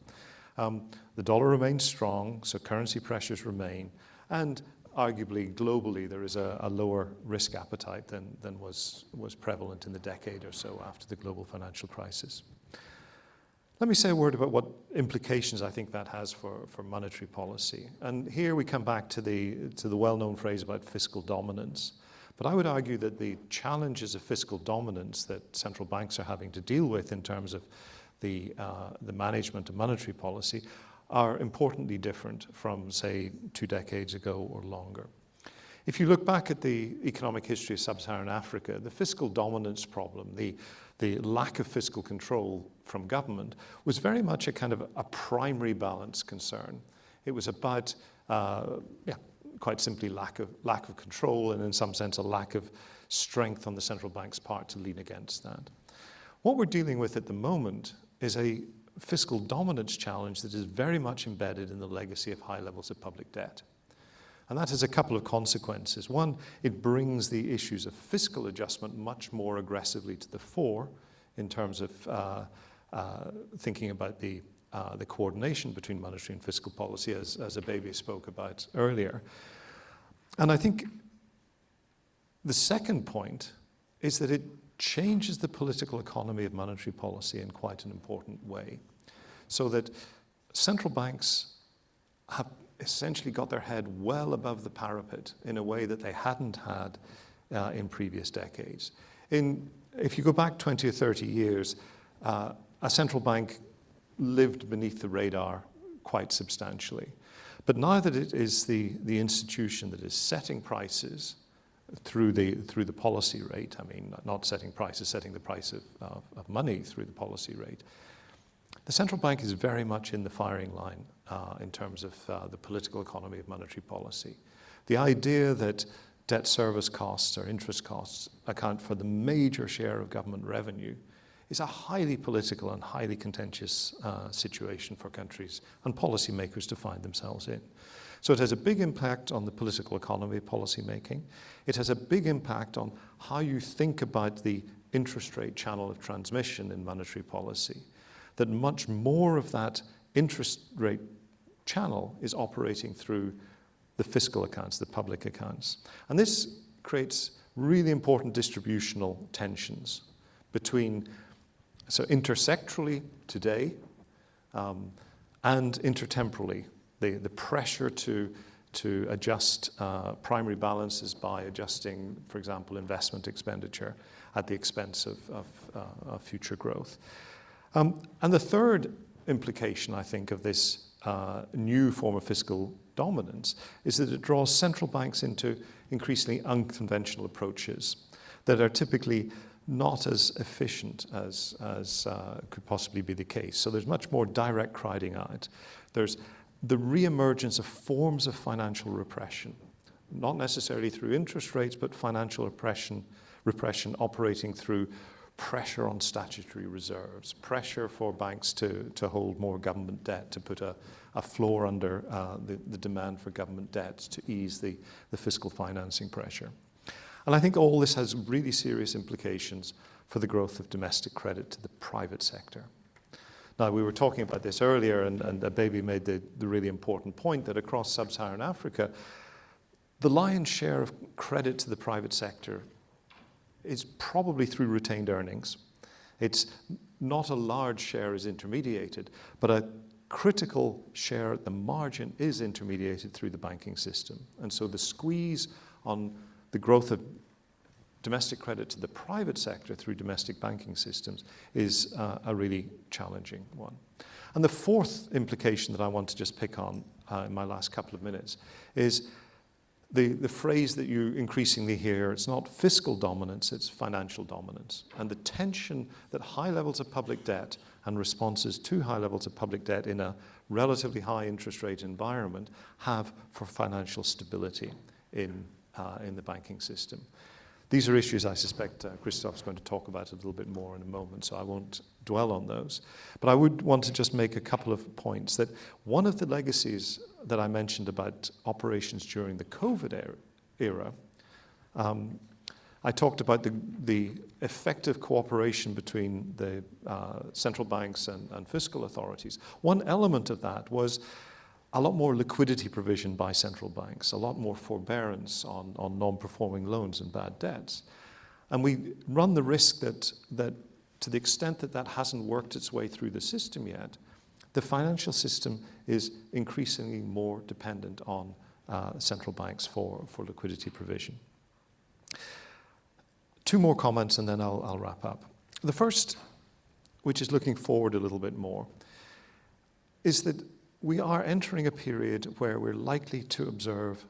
The dollar remains strong, so currency pressures remain, and arguably globally there is a lower risk appetite than was prevalent in the decade or so after the global financial crisis. Let me say a word about what implications I think that has for monetary policy. And here we come back to the well-known phrase about fiscal dominance. But I would argue that the challenges of fiscal dominance that central banks are having to deal with in terms of the management of monetary policy are importantly different from, say, 2 decades ago or longer. If you look back at the economic history of sub-Saharan Africa, the fiscal dominance problem, the lack of fiscal control from government was very much a kind of a primary balance concern. It was about, quite simply lack of control and in some sense a lack of strength on the central bank's part to lean against that. What we're dealing with at the moment is a fiscal dominance challenge that is very much embedded in the legacy of high levels of public debt. And that has a couple of consequences. One, it brings the issues of fiscal adjustment much more aggressively to the fore in terms of thinking about the coordination between monetary and fiscal policy, as Abebe spoke about earlier. And I think the second point is that it changes the political economy of monetary policy in quite an important way, so that central banks have essentially got their head well above the parapet in a way that they hadn't had in previous decades. If you go back 20 or 30 years, a central bank lived beneath the radar quite substantially. But now that it is the institution that is setting prices through the policy rate, I mean, not setting prices, setting the price of money through the policy rate, the central bank is very much in the firing line in terms of the political economy of monetary policy. The idea that debt service costs or interest costs account for the major share of government revenue is a highly political and highly contentious situation for countries and policymakers to find themselves in. So it has a big impact on the political economy of policy making. It has a big impact on how you think about the interest rate channel of transmission in monetary policy, that much more of that interest rate channel is operating through the fiscal accounts, the public accounts. And this creates really important distributional tensions between, so intersectorally today and intertemporally, the pressure to adjust primary balances by adjusting, for example, investment expenditure at the expense of future growth. And the third implication, I think, of this new form of fiscal dominance is that it draws central banks into increasingly unconventional approaches that are typically not as efficient as could possibly be the case. So there's much more direct crowding out. There's the reemergence of forms of financial repression, not necessarily through interest rates, but financial repression operating through pressure on statutory reserves, pressure for banks to hold more government debt, to put a floor under the demand for government debt to ease the fiscal financing pressure. And I think all this has really serious implications for the growth of domestic credit to the private sector. Now, we were talking about this earlier, and Abebe made the really important point that across sub-Saharan Africa, the lion's share of credit to the private sector is probably through retained earnings. It's not a large share is intermediated, but a critical share at the margin is intermediated through the banking system. And so the squeeze on the growth of domestic credit to the private sector through domestic banking systems is a really challenging one. And the fourth implication that I want to just pick on in my last couple of minutes is the phrase that you increasingly hear, it's not fiscal dominance, it's financial dominance. And the tension that high levels of public debt and responses to high levels of public debt in a relatively high interest rate environment have for financial stability in the banking system. These are issues I suspect Christoph's going to talk about a little bit more in a moment, so I won't dwell on those. But I would want to just make a couple of points that one of the legacies that I mentioned about operations during the COVID era, I talked about the effective cooperation between the central banks and fiscal authorities. One element of that was a lot more liquidity provision by central banks, a lot more forbearance on non-performing loans and bad debts. And we run the risk that to the extent that that hasn't worked its way through the system yet, the financial system is increasingly more dependent on central banks for liquidity provision. Two more comments and then I'll wrap up. The first, which is looking forward a little bit more, is that we are entering a period where we're likely to observe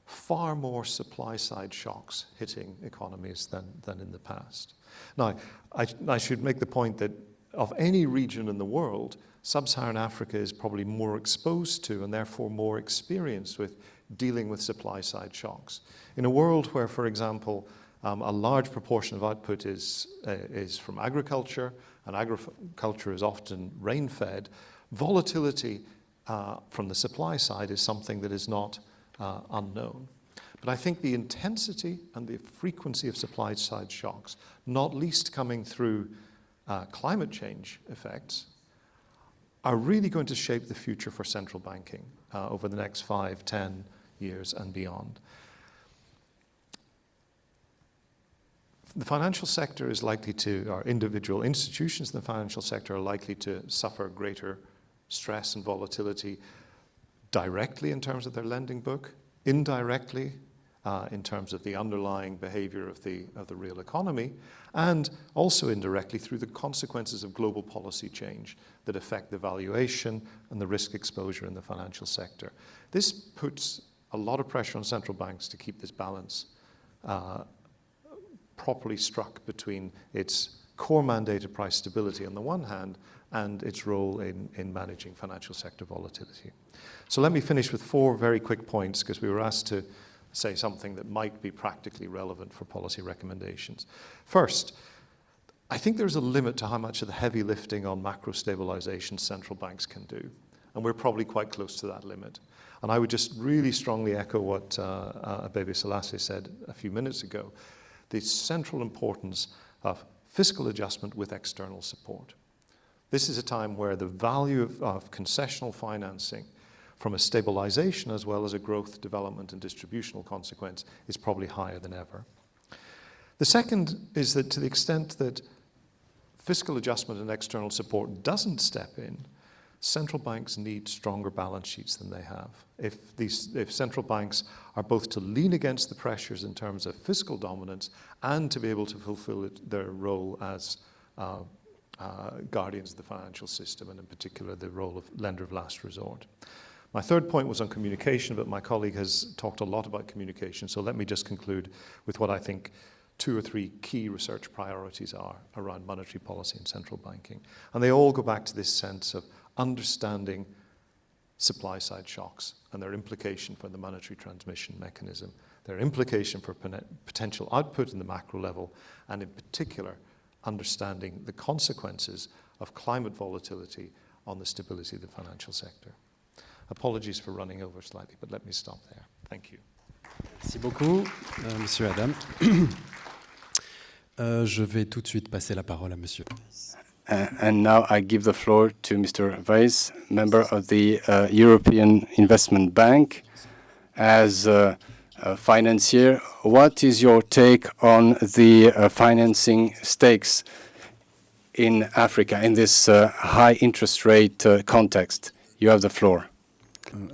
far more supply-side shocks hitting economies than in the past. Now, I should make the point that of any region in the world, Sub-Saharan Africa is probably more exposed to and therefore more experienced with dealing with supply-side shocks. In a world where, for example, a large proportion of output is from agriculture, and agriculture is often rain-fed, volatility from the supply side is something that is not unknown. But I think the intensity and the frequency of supply-side shocks, not least coming through climate change effects, are really going to shape the future for central banking over the next 5, 10 years and beyond. The financial sector is likely to, or individual institutions in the financial sector are likely to suffer greater stress and volatility directly in terms of their lending book, indirectly in terms of the underlying behavior of the real economy, and also indirectly through the consequences of global policy change that affect the valuation and the risk exposure in the financial sector. This puts a lot of pressure on central banks to keep this balance properly struck between its core mandate of price stability on the one hand and its role in managing financial sector volatility. So let me finish with 4 very quick points, because we were asked to say something that might be practically relevant for policy recommendations. First, I think there's a limit to how much of the heavy lifting on macro stabilization central banks can do. And we're probably quite close to that limit. And I would just really strongly echo what Abebe Selassie said a few minutes ago, the central importance of fiscal adjustment with external support. This is a time where the value of concessional financing from a stabilization as well as a growth, development, and distributional consequence is probably higher than ever. The second is that to the extent that fiscal adjustment and external support doesn't step in, central banks need stronger balance sheets than they have. If central banks are both to lean against the pressures in terms of fiscal dominance and to be able to fulfill their role as guardians of the financial system, and in particular the role of lender of last resort. My third point was on communication, but my colleague has talked a lot about communication, so let me just conclude with what I think 2 or 3 key research priorities are around monetary policy and central banking. And they all go back to this sense of understanding supply-side shocks and their implication for the monetary transmission mechanism, their implication for potential output in the macro level, and in particular, understanding the consequences of climate volatility on the stability of the financial sector. Apologies for running over slightly, but let me stop there. Thank you. Merci beaucoup, Monsieur Adam. Je vais tout de suite passer la parole à Monsieur. And now I give the floor to Mr. Weiss, member of the European Investment Bank. As a financier, what is your take on the financing stakes in Africa in this high interest rate context? You have the floor.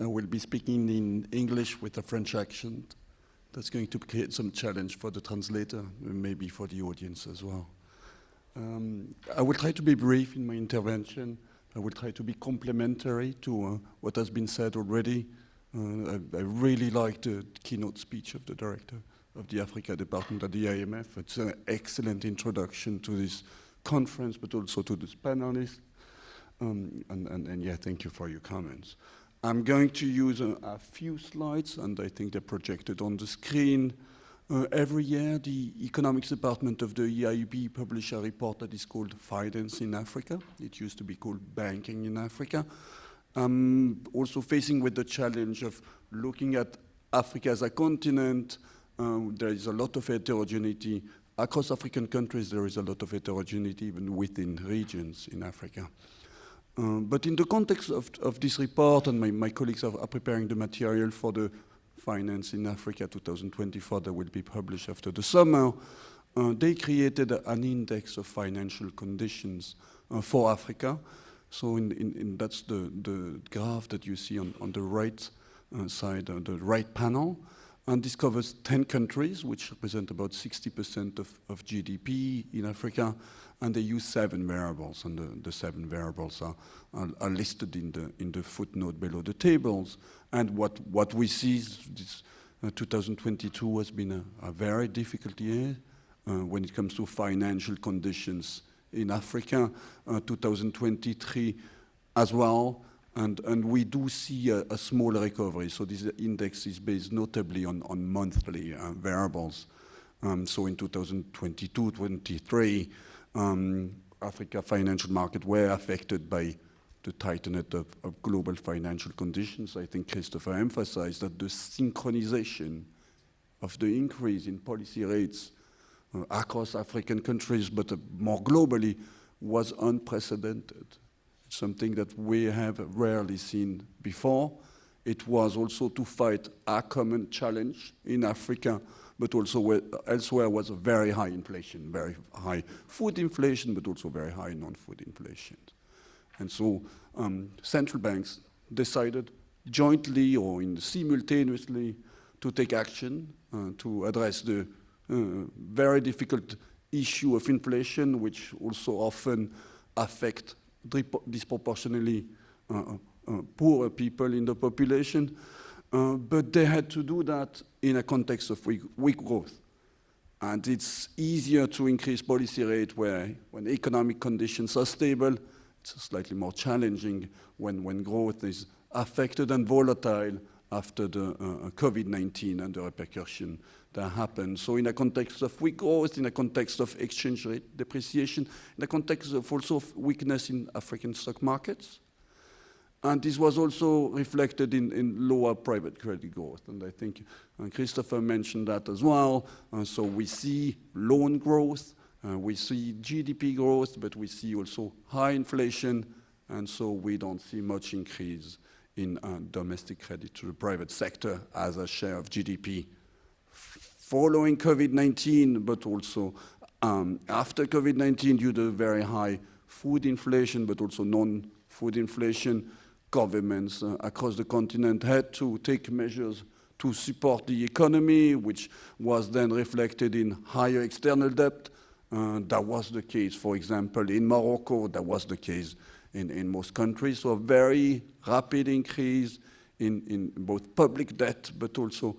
I will be speaking in English with a French accent. That's going to create some challenge for the translator, maybe for the audience as well. I will try to be brief in my intervention. I will try to be complementary to what has been said already. I really liked the keynote speech of the director of the Africa department at the IMF. It's an excellent introduction to this conference, but also to this panelists. And yeah, thank you for your comments. I'm going to use a few slides, and I think they're projected on the screen. Every year, the economics department of the EIB publish a report that is called Finance in Africa. It used to be called Banking in Africa. Also facing with the challenge of looking at Africa as a continent. There is a lot of heterogeneity. Across African countries, there is a lot of heterogeneity even within regions in Africa. But in the context of this report, and my colleagues are preparing the material for the Finance in Africa 2024 that will be published after the summer, they created an index of financial conditions for Africa. So that's the graph that you see on the right side, the right panel. And this covers 10 countries, which represent about 60% of GDP in Africa. And they use 7 variables, and the 7 variables are listed in the footnote below the tables. And what we see is this 2022 has been a very difficult year when it comes to financial conditions in Africa. 2023 as well. And we do see a small recovery. So this index is based notably on monthly variables. So in 2022-23, Africa financial market were affected by the tightening of global financial conditions. I think Christoph emphasized that the synchronization of the increase in policy rates across African countries, but more globally, was unprecedented. It's something that we have rarely seen before. It was also to fight a common challenge in Africa, but also elsewhere was a very high inflation, very high food inflation, but also very high non-food inflation. And so central banks decided jointly or simultaneously to take action to address the very difficult issue of inflation, which also often affect disproportionately poorer people in the population. But they had to do that in a context of weak growth. And it's easier to increase policy rate when economic conditions are stable. It's slightly more challenging when growth is affected and volatile after the COVID-19 and the repercussion that happened. So in a context of weak growth, in a context of exchange rate depreciation, in a context of also weakness in African stock markets. And this was also reflected in lower private credit growth. And I think Christopher mentioned that as well. So we see loan growth, we see GDP growth, but we see also high inflation. And so we don't see much increase in domestic credit to the private sector as a share of GDP. Following COVID-19, but also after COVID-19, due to very high food inflation, but also non-food inflation, governments across the continent had to take measures to support the economy, which was then reflected in higher external debt. That was the case, for example, in Morocco. That was the case in most countries. So a very rapid increase in both public debt, but also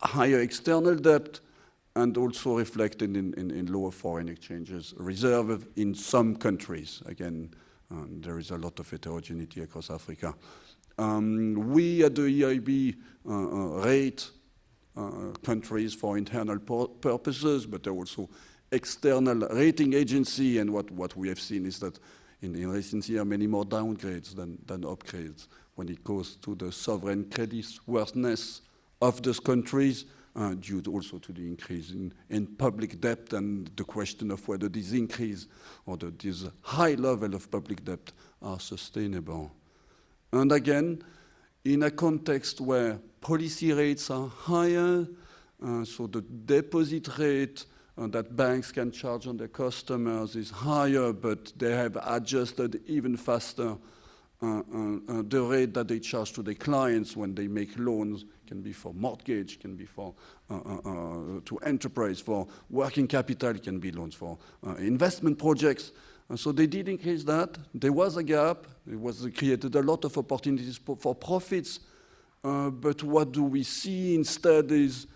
higher external debt, and also reflected in lower foreign exchanges reserve in some countries. Again, there is a lot of heterogeneity across Africa. We at the EIB rate countries for internal purposes, but there are also external rating agency, and what we have seen is that in recent years, many more downgrades than upgrades when it goes to the sovereign creditworthiness of those countries, due also to the increase in public debt and the question of whether this increase or this high level of public debt are sustainable. And again, in a context where policy rates are higher, so the deposit rate that banks can charge on their customers is higher, but they have adjusted even faster the rate that they charge to their clients when they make loans. Can be for mortgage, can be for to enterprise, for working capital, can be loans for investment projects. So they did increase that. There was a gap. It was created a lot of opportunities for profits. But what do we see instead is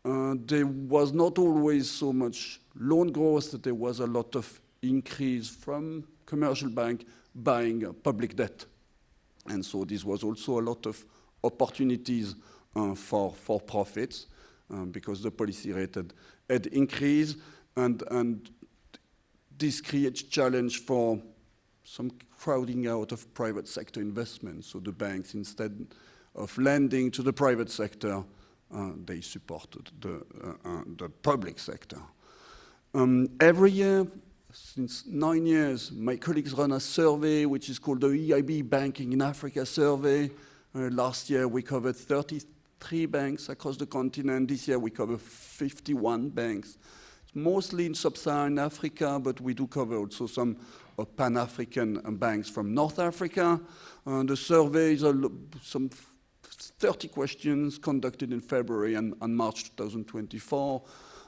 there was not always so much loan growth. There was a lot of increase from commercial bank buying public debt. And so this was also a lot of opportunities for profits because the policy rate had increased, and this creates challenge for some crowding out of private sector investments. So the banks, instead of lending to the private sector, they supported the public sector. Every year, since 9 years, my colleagues run a survey which is called the EIB Banking in Africa survey. Last year we covered 33 banks across the continent. This year we cover 51 banks. mostly in sub-Saharan Africa, but we do cover also some Pan-African banks from North Africa. The survey is some 30 questions conducted in February and March 2024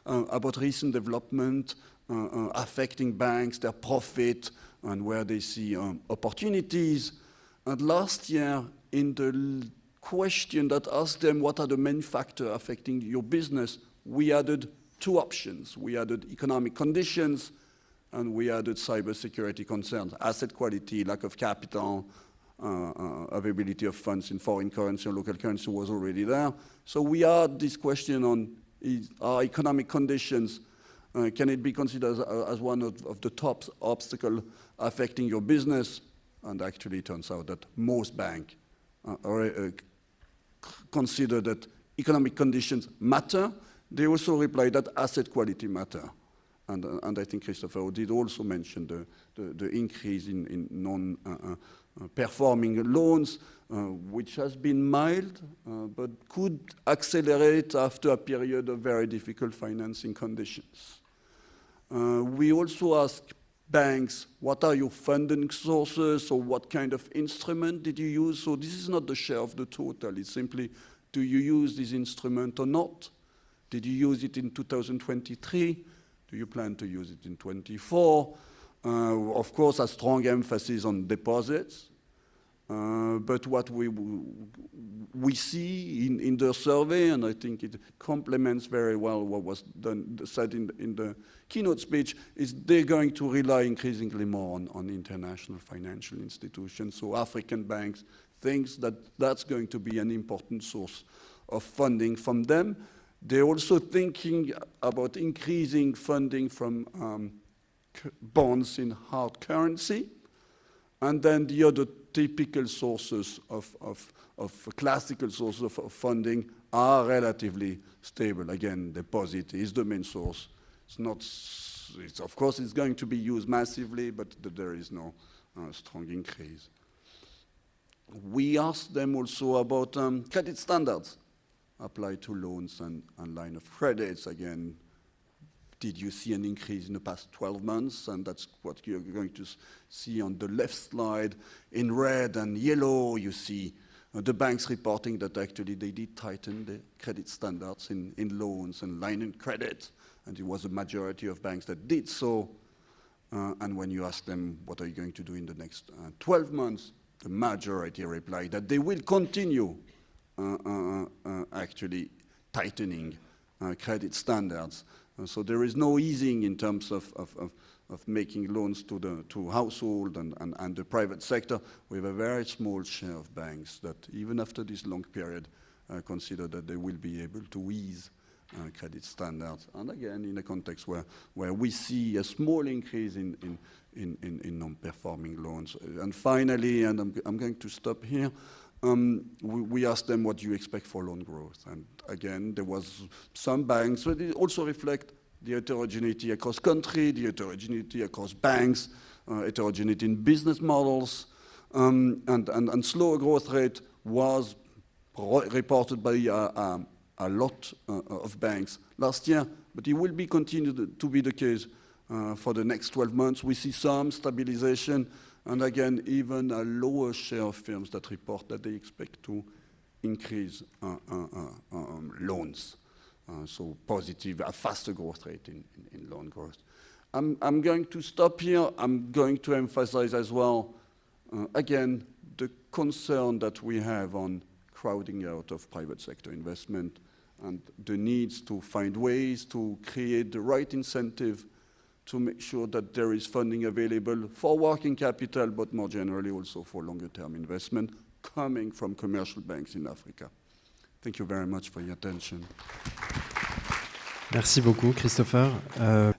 about recent development affecting banks, their profit, and where they see opportunities. And last year, in the question that asked them what are the main factors affecting your business, we added 2 options. We added economic conditions, and we added cybersecurity concerns, asset quality, lack of capital, availability of funds in foreign currency or local currency was already there. So we add this question on are economic conditions, can it be considered as one of the top obstacles affecting your business? And actually it turns out that most banks consider that economic conditions matter. They also reply that asset quality matter. And I think Christopher did also mention the increase in non-performing loans, which has been mild, but could accelerate after a period of very difficult financing conditions. We also ask banks, what are your funding sources, or what kind of instrument did you use? So this is not the share of the total, it's simply, do you use this instrument or not? Did you use it in 2023? Do you plan to use it in 24? Of course, a strong emphasis on deposits. But what we see in the survey, and I think it complements very well what was said in the keynote speech, is they're going to rely increasingly more on international financial institutions. So African banks think that that's going to be an important source of funding from them. They're also thinking about increasing funding from bonds in hard currency. And then the other typical sources of classical sources of funding are relatively stable. Again, deposit is the main source. It's not, of course, it's going to be used massively, but there is no strong increase. We asked them also about credit standards applied to loans and line of credits. Again, did you see an increase in the past 12 months? And that's what you're going to see on the left slide. In red and yellow, you see the banks reporting that actually they did tighten the credit standards in loans and line of credit. And it was a majority of banks that did so. And when you ask them, what are you going to do in the next 12 months? The majority replied that they will continue actually tightening credit standards. So there is no easing in terms of making loans to household and the private sector. We have a very small share of banks that even after this long period consider that they will be able to ease credit standards. And again, in a context where we see a small increase in non-performing loans. And finally, and I'm going to stop here, we asked them what do you expect for loan growth. And again, there was some banks, but it also reflect the heterogeneity across country, the heterogeneity across banks, heterogeneity in business models, and slower growth rate was reported by a lot of banks last year, but it will be continued to be the case for the next 12 months. We see some stabilization, and again, even a lower share of firms that report that they expect to increase loans. So positive, a faster growth rate in loan growth. I'm going to stop here. I'm going to emphasize as well, again, the concern that we have on crowding out of private sector investment and the needs to find ways to create the right incentive to make sure that there is funding available for working capital, but more generally also for longer-term investment coming from commercial banks in Africa. Thank you very much for your attention. Merci beaucoup, Christopher.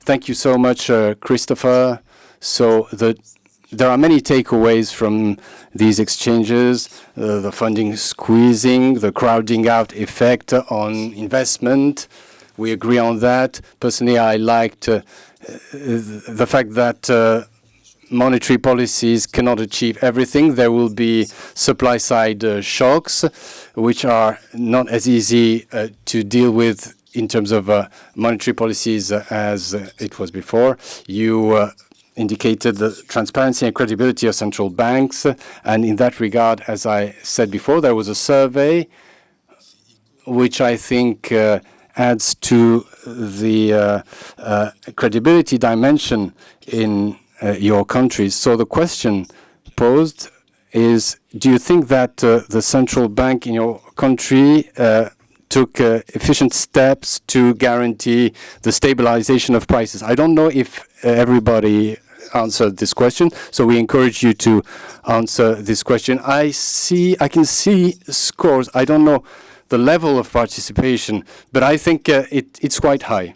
Thank you so much, Christopher. So there are many takeaways from these exchanges, the funding squeezing, the crowding out effect on investment. We agree on that. Personally, I liked the fact that monetary policies cannot achieve everything. There will be supply-side shocks, which are not as easy to deal with in terms of monetary policies as it was before. You indicated the transparency and credibility of central banks. And in that regard, as I said before, there was a survey which I think adds to the credibility dimension in your countries. So the question posed is, do you think that the central bank in your country took efficient steps to guarantee the stabilization of prices? I don't know if everybody answered this question, so we encourage you to answer this question. I can see scores. I don't know the level of participation, but I think it's quite high.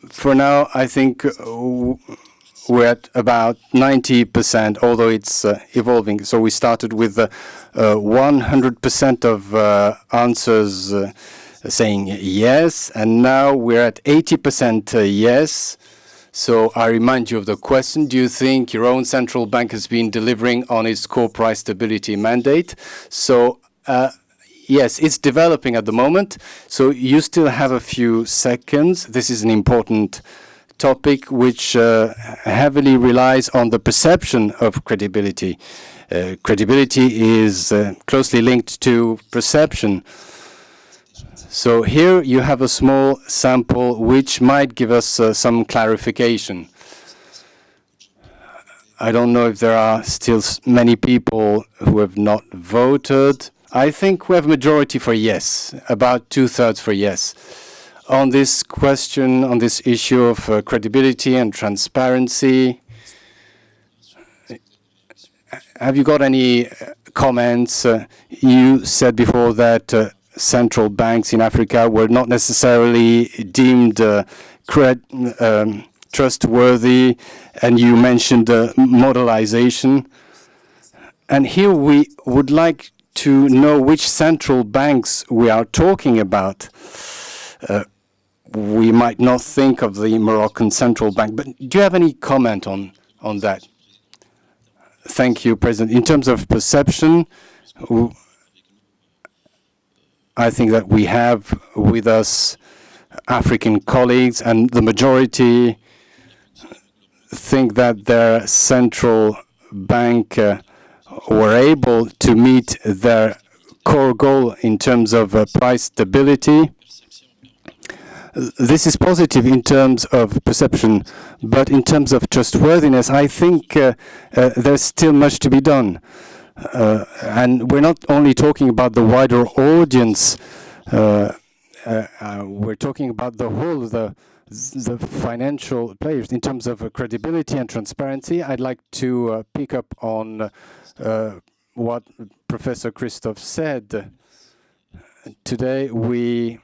For now, I think we're at about 90%, although it's evolving. So we started with 100% of answers saying yes, and now we're at 80% yes. So I remind you of the question, do you think your own central bank has been delivering on its core price stability mandate? So yes, it's developing at the moment. So you still have a few seconds. This is an important topic which heavily relies on the perception of credibility. Credibility is closely linked to perception. So here you have a small sample which might give us some clarification. I don't know if there are still many people who have not voted. I think we have a majority for yes, about 2/3 for yes. On this question, on this issue of credibility and transparency, have you got any comments? You said before that central banks in Africa were not necessarily deemed trustworthy, and you mentioned modelization. And here we would like to know which central banks we are talking about. We might not think of the Moroccan Central Bank, but do you have any comment on that? Thank you, President. In terms of perception, I think that we have with us African colleagues, and the majority think that their central bank were able to meet their core goal in terms of price stability. This is positive in terms of perception, but in terms of trustworthiness, I think there's still much to be done. And we're not only talking about the wider audience, we're talking about the whole, the financial players. In terms of credibility and transparency, I'd like to pick up on what Professor Christoph said. Today, we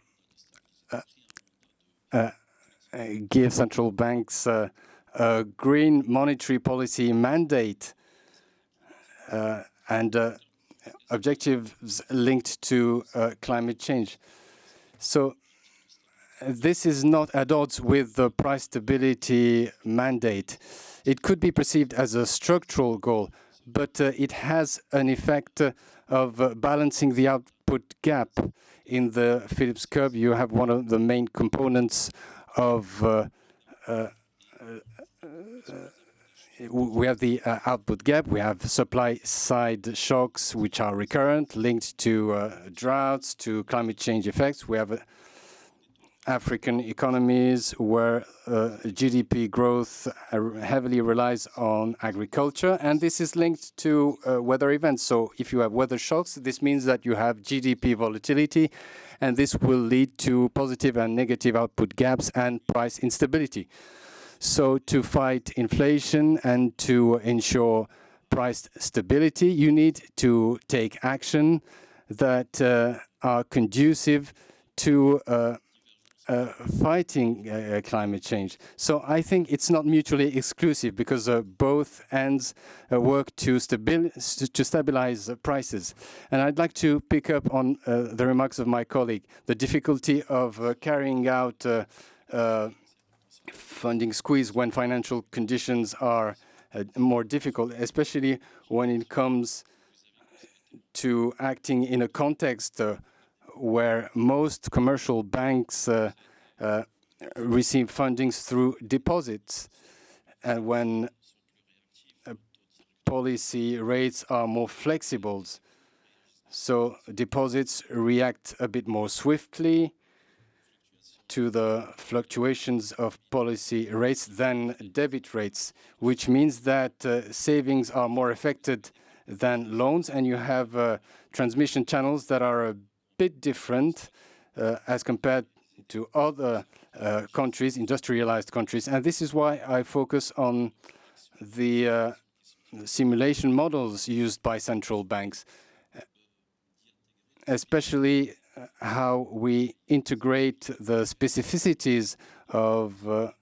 give central banks a green monetary policy mandate and objectives linked to climate change. So this is not at odds with the price stability mandate. It could be perceived as a structural goal, but it has an effect of balancing the output gap. In the Phillips curve, you have one of the main components of we have the output gap, we have supply side shocks which are recurrent, linked to droughts, to climate change effects. We have African economies where GDP growth heavily relies on agriculture, and this is linked to weather events. So if you have weather shocks, this means that you have GDP volatility, and this will lead to positive and negative output gaps and price instability. So to fight inflation and to ensure price stability, you need to take action that are conducive to fighting climate change. So I think it's not mutually exclusive, because both ends work to stabilize prices. And I'd like to pick up on the remarks of my colleague, the difficulty of carrying out funding squeeze when financial conditions are more difficult, especially when it comes to acting in a context where most commercial banks receive fundings through deposits. And when policy rates are more flexible, so deposits react a bit more swiftly to the fluctuations of policy rates than debit rates, which means that savings are more affected than loans, and you have transmission channels that are a bit different as compared to other countries, industrialized countries. And this is why I focus on the simulation models used by central banks, especially how we integrate the specificities of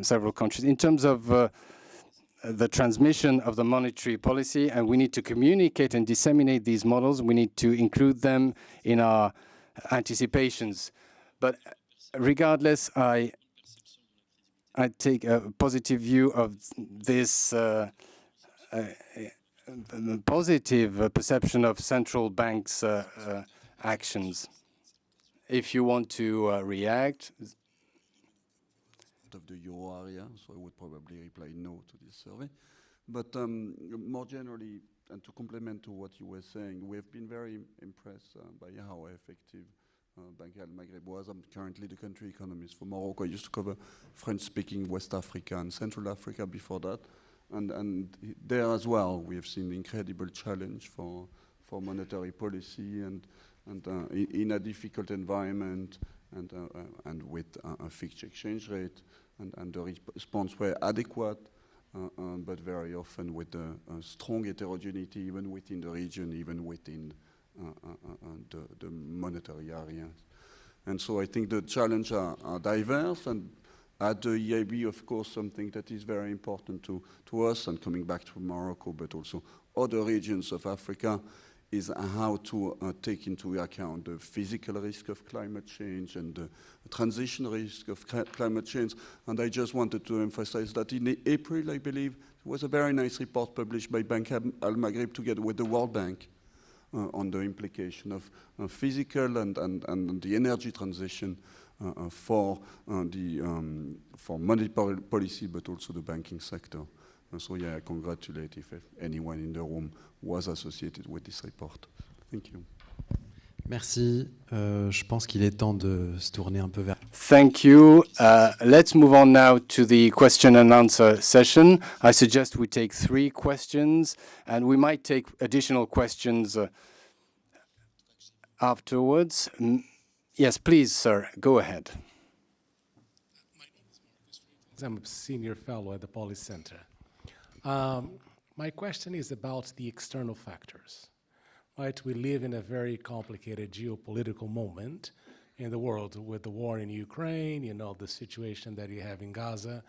several countries in terms of the transmission of the monetary policy, and we need to communicate and disseminate these models. We need to include them in our anticipations. But regardless, I take a positive view of this positive perception of central banks' actions. If you want to react. Of the euro area, so I would probably reply no to this survey. But more generally, and to complement to what you were saying, we have been very impressed by how effective Bank Al Maghreb was. I'm currently the country economist for Morocco. I used to cover French-speaking West Africa and Central Africa before that. And there as well, we have seen incredible challenge for monetary policy and in a difficult environment and with a fixed exchange rate, and the response were adequate, but very often with a strong heterogeneity even within the region, even within the monetary areas. And so I think the challenges are diverse, and at the EIB, of course, something that is very important to us, and coming back to Morocco, but also other regions of Africa, is how to take into account the physical risk of climate change and the transition risk of climate change. And I just wanted to emphasize that in April, I believe, there was a very nice report published by Bank Al Maghreb together with the World Bank on the implication of physical and the energy transition for monetary policy, but also the banking sector. And so, yeah, I congratulate if anyone in the room was associated with this report. Thank you. Merci. Je pense qu'il est temps de se tourner un peu vers... Thank you. Let's move on now to the question and answer session. I suggest we take 3 questions, and we might take additional questions afterwards. Yes, please, sir, go ahead. I'm a senior fellow at the Poly Center. My question is about the external factors. Right? We live in a very complicated geopolitical moment in the world with the war in Ukraine, you know, the situation that you have in Gaza,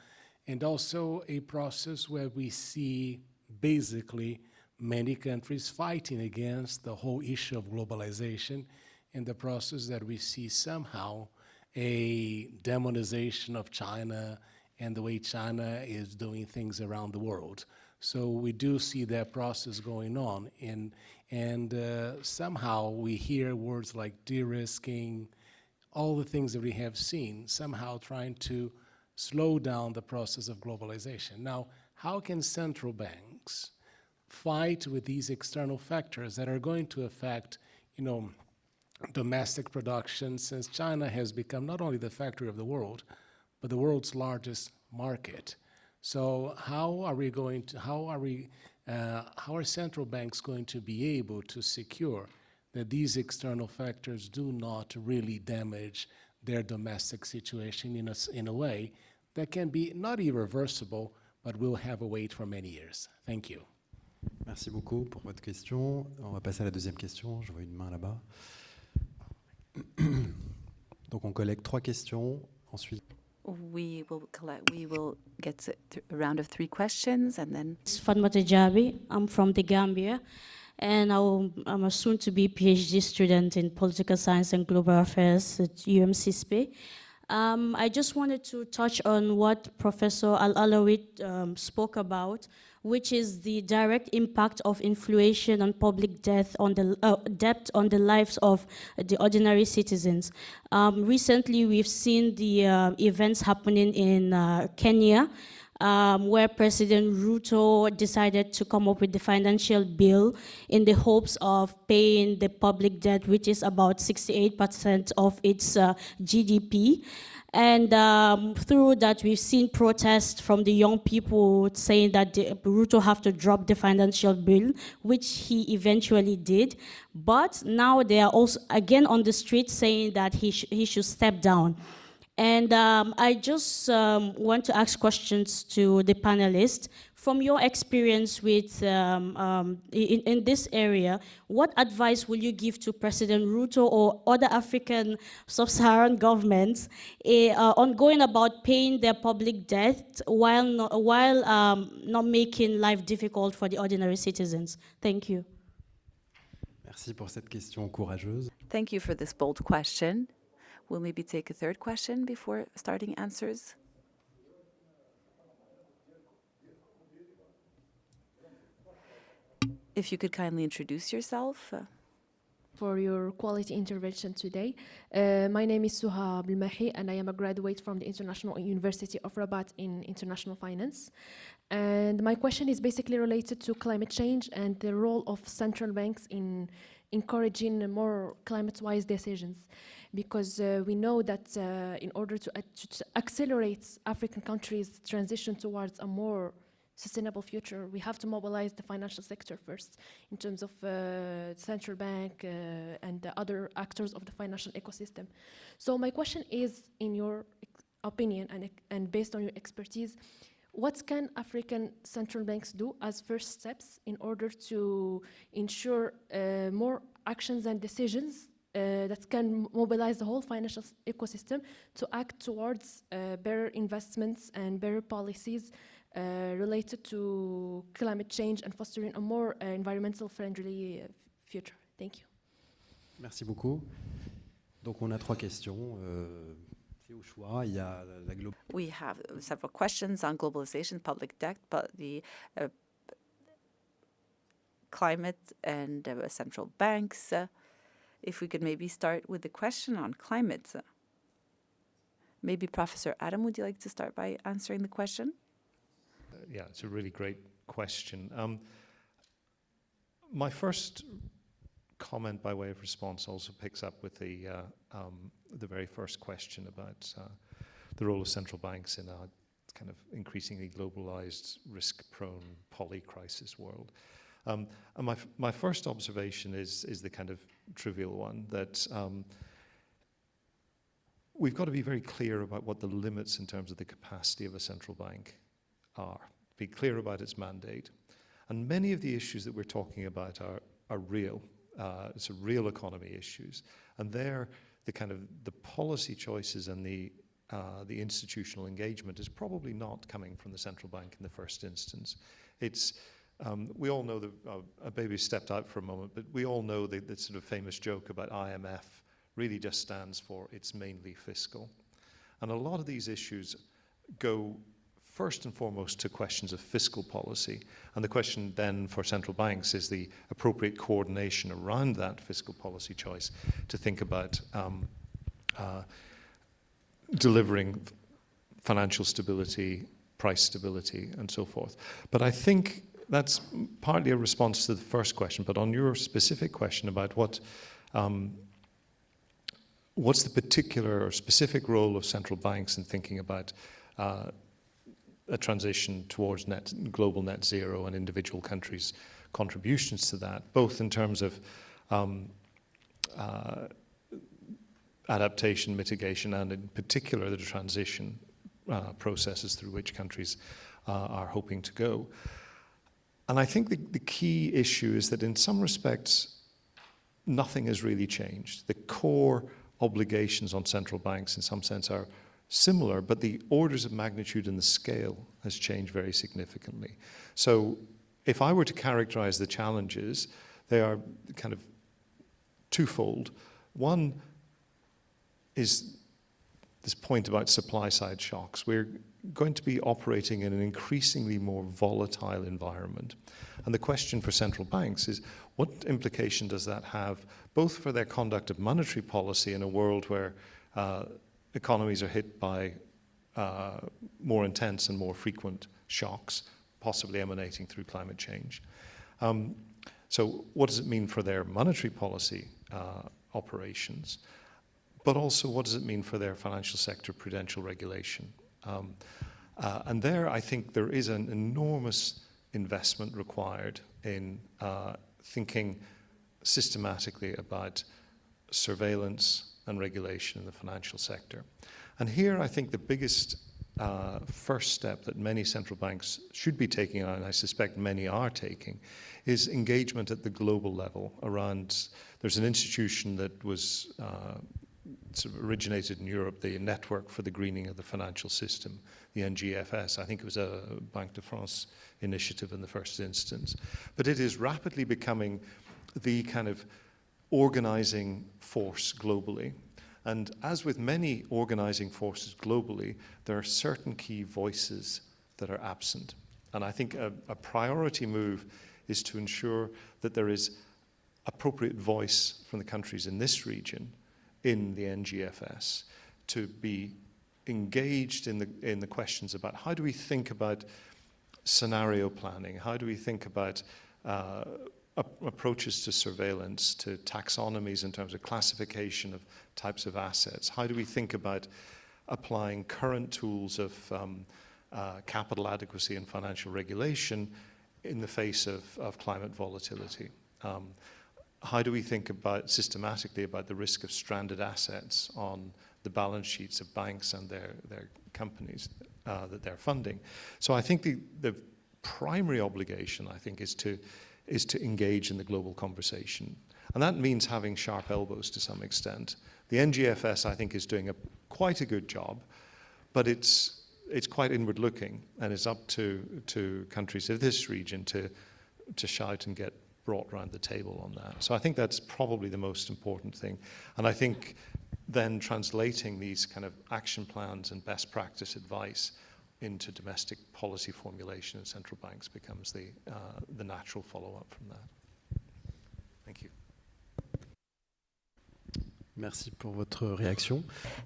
and also a process where we see basically many countries fighting against the whole issue of globalization, in the process that we see somehow a demonization of China and the way China is doing things around the world. So we do see that process going on, and somehow we hear words like de-risking, all the things that we have seen, somehow trying to slow down the process of globalization. Now, how can central banks fight with these external factors that are going to affect, you know, domestic production, since China has become not only the factory of the world, but the world's largest market? So how are central banks going to be able to secure that these external factors do not really damage their domestic situation in a way that can be not irreversible, but will have a wait for many years? Thank you. Merci beaucoup pour votre question. On va passer à la deuxième question. Je vois une main là-bas. Donc on collecte 3 questions. Ensuite. We will get a round of 3 questions, and then... Fatmata Jabi. I'm from the Gambia, and I'm a soon-to-be PhD student in political science and global affairs at UMCSP. I just wanted to touch on what Professor Alaoui spoke about which is the direct impact of inflation and public debt on the lives of the ordinary citizens. Recently, we've seen the events happening in Kenya, where President Ruto decided to come up with the financial bill in the hopes of paying the public debt, which is about 68% of its GDP. And through that, we've seen protests from the young people saying that Ruto have to drop the financial bill, which he eventually did. But now they are also again on the street saying that he should step down. And I just want to ask questions to the panelists. From your experience with in this area, what advice will you give to President Ruto or other African sub-Saharan governments on going about paying their public debt while not making life difficult for the ordinary citizens? Thank you. Merci pour cette question courageuse. Thank you for this bold question. We'll maybe take a third question before starting answers. If you could kindly introduce yourself. For your quality intervention today. My name is Zohr Belmahi, and I am a graduate from the International University of Rabat in International Finance. And my question is basically related to climate change and the role of central banks in encouraging more climate-wise decisions. Because we know that in order to accelerate African countries' transition towards a more sustainable future, we have to mobilize the financial sector first in terms of central bank and the other actors of the financial ecosystem. So my question is, in your opinion and based on your expertise, what can African central banks do as first steps in order to ensure more actions and decisions that can mobilize the whole financial ecosystem to act towards better investments and better policies related to climate change and fostering a more environmental friendly future? Thank you. Merci beaucoup. Donc on a 3 questions. C'est au choix. Il y a la We have several questions on globalization, public debt, but the climate and central banks. If we could maybe start with the question on climate. Maybe Professor Adam, would you like to start by answering the question? Yeah, it's a really great question. My first comment by way of response also picks up with the very first question about the role of central banks in a kind of increasingly globalized, risk-prone poly-crisis world. And my first observation is the kind of trivial one, that we've got to be very clear about what the limits in terms of the capacity of a central bank are. Be clear about its mandate. And many of the issues that we're talking about are real. It's a real economy issues. And they're the policy choices and the institutional engagement is probably not coming from the central bank in the first instance. It's we all know that Abebe stepped out for a moment, but we all know the sort of famous joke about IMF really just stands for it's mainly fiscal. And a lot of these issues go first and foremost to questions of fiscal policy. And the question then for central banks is the appropriate coordination around that fiscal policy choice to think about delivering financial stability, price stability, and so forth. But I think that's partly a response to the first question. But on your specific question about what's the particular or specific role of central banks in thinking about a transition towards global net zero and individual countries' contributions to that, both in terms of adaptation, mitigation, and in particular the transition processes through which countries are hoping to go. And I think the key issue is that in some respects, nothing has really changed. The core obligations on central banks in some sense are similar, but the orders of magnitude and the scale has changed very significantly. So if I were to characterize the challenges, they are kind of twofold. One is this point about supply side shocks. We're going to be operating in an increasingly more volatile environment. And the question for central banks is, what implication does that have, both for their conduct of monetary policy in a world where economies are hit by more intense and more frequent shocks, possibly emanating through climate change? So what does it mean for their monetary policy operations? But also, what does it mean for their financial sector prudential regulation? And there, I think there is an enormous investment required in thinking systematically about surveillance and regulation in the financial sector. And here, I think the biggest first step that many central banks should be taking, and I suspect many are taking, is engagement at the global level around, there's an institution that was sort of originated in Europe, the Network for the Greening of the Financial System, the NGFS. I think it was a Banque de France initiative in the first instance. But it is rapidly becoming the kind of organizing force globally. And as with many organizing forces globally, there are certain key voices that are absent. And I think a priority move is to ensure that there is appropriate voice from the countries in this region in the NGFS to be engaged in the questions about how do we think about scenario planning, how do we think about approaches to surveillance, to taxonomies in terms of classification of types of assets, how do we think about applying current tools of capital adequacy and financial regulation in the face of climate volatility. How do we think about systematically about the risk of stranded assets on the balance sheets of banks and their companies that they're funding? So I think the primary obligation, I think, is to engage in the global conversation. And that means having sharp elbows to some extent. The NGFS, I think, is doing quite a good job, but it's quite inward-looking, and it's up to countries of this region to shout and get brought around the table on that. So I think that's probably the most important thing. And I think then translating these kind of action plans and best practice advice into domestic policy formulation in central banks becomes the natural follow-up from that. Thank you. Merci pour votre réaction.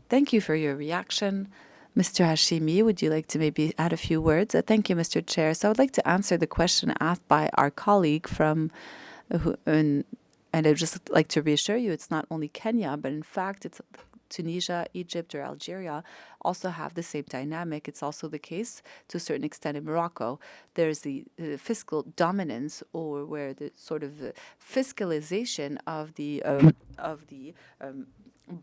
Thank you for your reaction. Mr. Hachimi, would you like to maybe add a few words? Thank you, Mr. Chair. So I would like to answer the question asked by our colleague from, and I'd just like to reassure you, it's not only Kenya, but in fact, it's Tunisia, Egypt, or Algeria also have the same dynamic. It's also the case to a certain extent in Morocco. There's the fiscal dominance, or where the sort of fiscalization of the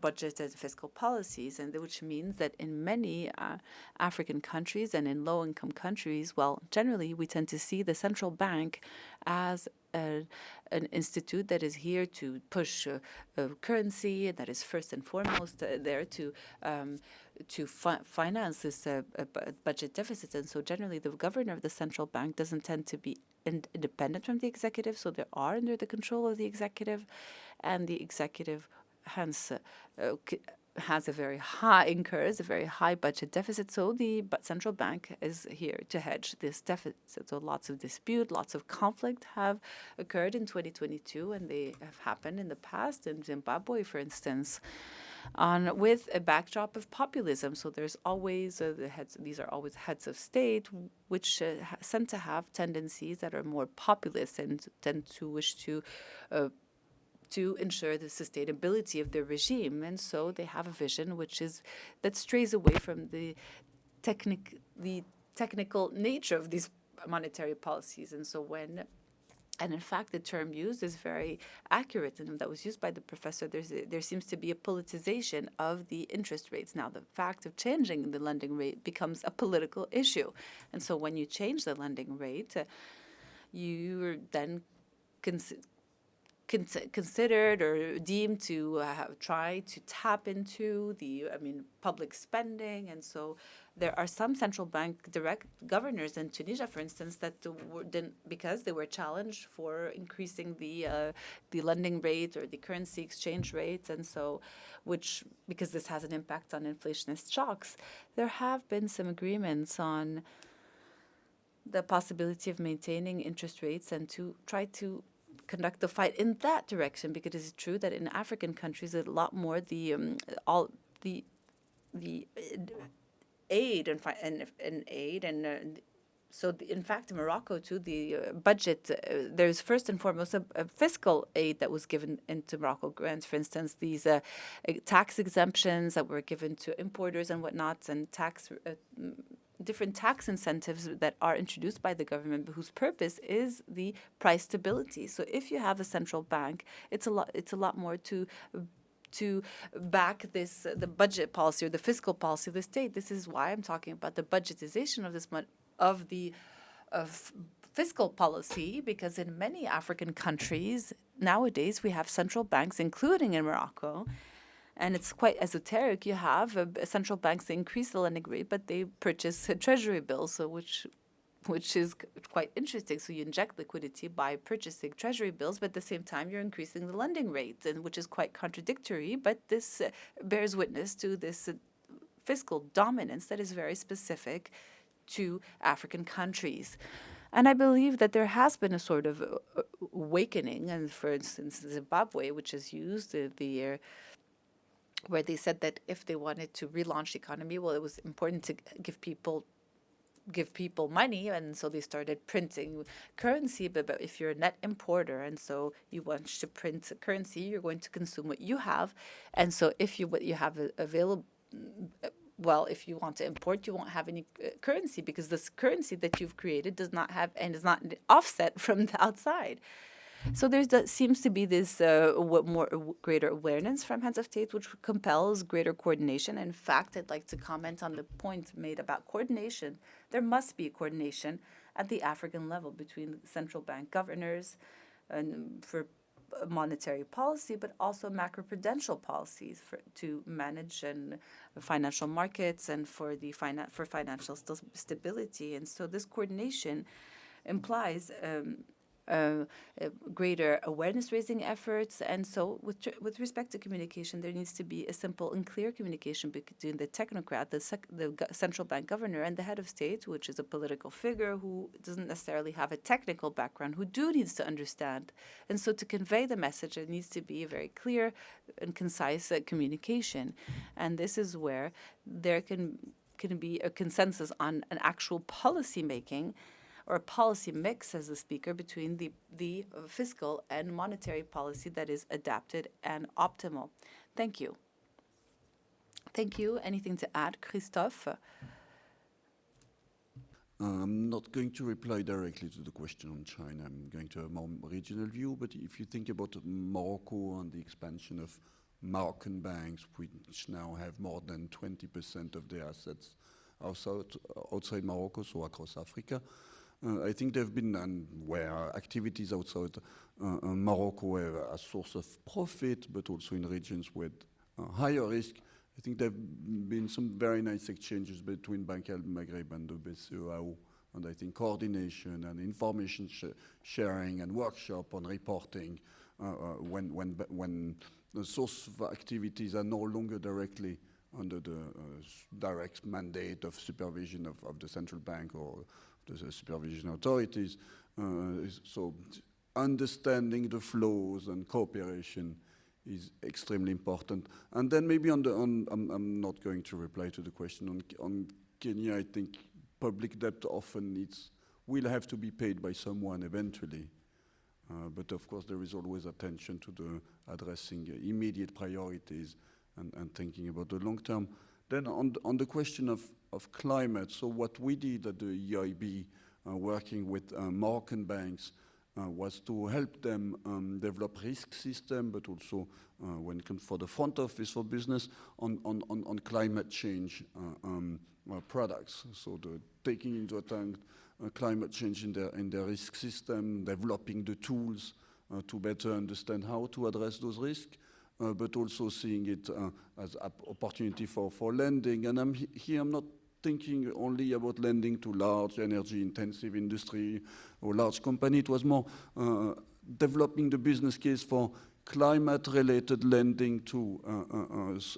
budget and fiscal policies, and which means that in many African countries and in low-income countries, well, generally we tend to see the central bank as an institute that is here to push currency, that is first and foremost there to finance this budget deficit. And so generally the governor of the central bank doesn't tend to be independent from the executive, so they are under the control of the executive, and the executive hence incurs a very high budget deficit. So the central bank is here to hedge this deficit. So lots of dispute, lots of conflict have occurred in 2022, and they have happened in the past in Zimbabwe, for instance, with a backdrop of populism. So there's always these are always heads of state, which tend to have tendencies that are more populist and tend to wish to ensure the sustainability of their regime. And so they have a vision that strays away from the technical nature of these monetary policies. And so and in fact, the term used is very accurate, and that was used by the professor. There seems to be a politicization of the interest rates. Now, the fact of changing the lending rate becomes a political issue. And so when you change the lending rate, you're then considered or deemed to try to tap into the, public spending. And so there are some central bank direct governors in Tunisia, for instance, that didn't, because they were challenged for increasing the lending rate or the currency exchange rates, and so, because this has an impact on inflationist shocks, there have been some agreements on the possibility of maintaining interest rates and to try to conduct the fight in that direction, because it's true that in African countries a lot more the aid and aid and so in fact in Morocco too the budget there's first and foremost a fiscal aid that was given into Morocco grants, for instance these tax exemptions that were given to importers and whatnot, and different tax incentives that are introduced by the government, whose purpose is the price stability. So if you have a central bank, it's a lot more to back this the budget policy or the fiscal policy of the state. This is why I'm talking about the budgetization of this of fiscal policy, because in many African countries nowadays we have central banks, including in Morocco. And it's quite esoteric. You have central banks that increase the lending rate, but they purchase treasury bills, so which is quite interesting. So you inject liquidity by purchasing treasury bills, but at the same time you're increasing the lending rate, and which is quite contradictory. But this bears witness to this fiscal dominance that is very specific to African countries. And I believe that there has been a sort of awakening, and for instance, Zimbabwe, which has used where they said that if they wanted to relaunch the economy, well, it was important to give people money, and so they started printing currency. But if you're a net importer, and so you want to print currency, you're going to consume what you have, and so what you have available. Well, if you want to import, you won't have any currency, because this currency that you've created does not have and is not offset from the outside. So seems to be this greater awareness from heads of state, which compels greater coordination. In fact, I'd like to comment on the point made about coordination. There must be coordination at the African level between central bank governors and for monetary policy, but also macroprudential policies to manage financial markets and for financial stability. And so this coordination implies greater awareness-raising efforts. And so with respect to communication, there needs to be a simple and clear communication between the technocrat, the central bank governor, and the head of state, which is a political figure who doesn't necessarily have a technical background, who needs to understand. And so to convey the message, it needs to be a very clear and concise communication. And this is where there can be a consensus on an actual policy making or a policy mix, as the speaker, between the fiscal and monetary policy that is adapted and optimal. Thank you. Thank you. Anything to add, Christoph? I'm not going to reply directly to the question on China. I'm going to have a more regional view. But if you think about Morocco and the expansion of Moroccan banks, which now have more than 20% of their assets outside Morocco, so across Africa, I think there have been where activities outside Morocco were a source of profit, but also in regions with higher risk. I think there have been some very nice exchanges between Bank Al Maghreb and the BCEAO, and I think coordination and information sharing and workshop on reporting when the source of activities are no longer directly under the direct mandate of supervision of the central bank or the supervision authorities. So understanding the flows and cooperation is extremely important. And then maybe I'm not going to reply to the question on Kenya. I think public debt often will have to be paid by someone eventually. But of course there is always attention to the addressing immediate priorities and thinking about the long term. Then on the question of climate, so what we did at the EIB, working with Moroccan banks, was to help them develop risk system, but also when it comes for the front office for business on climate change products. So taking into account climate change in their risk system, developing the tools to better understand how to address those risks, but also seeing it as an opportunity for lending. And I'm not thinking only about lending to large energy-intensive industry or large company. It was more developing the business case for climate-related lending to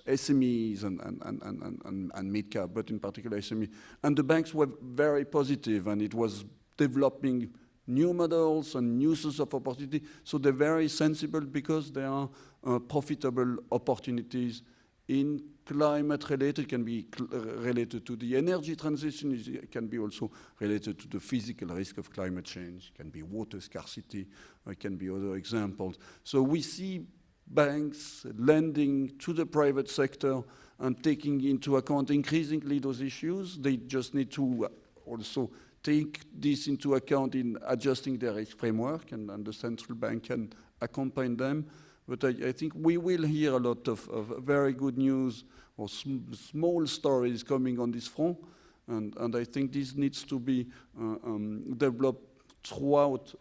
SMEs and mid-cap, but in particular SME. And the banks were very positive, and it was developing new models and new sources of opportunity. So they're very sensible because they are profitable opportunities in climate-related. It can be related to the energy transition. It can be also related to the physical risk of climate change. It can be water scarcity. It can be other examples. So we see banks lending to the private sector and taking into account increasingly those issues. They just need to also take this into account in adjusting their risk framework, and the central bank can accompany them. But I think we will hear a lot of very good news or small stories coming on this front. And I think this needs to be developed throughout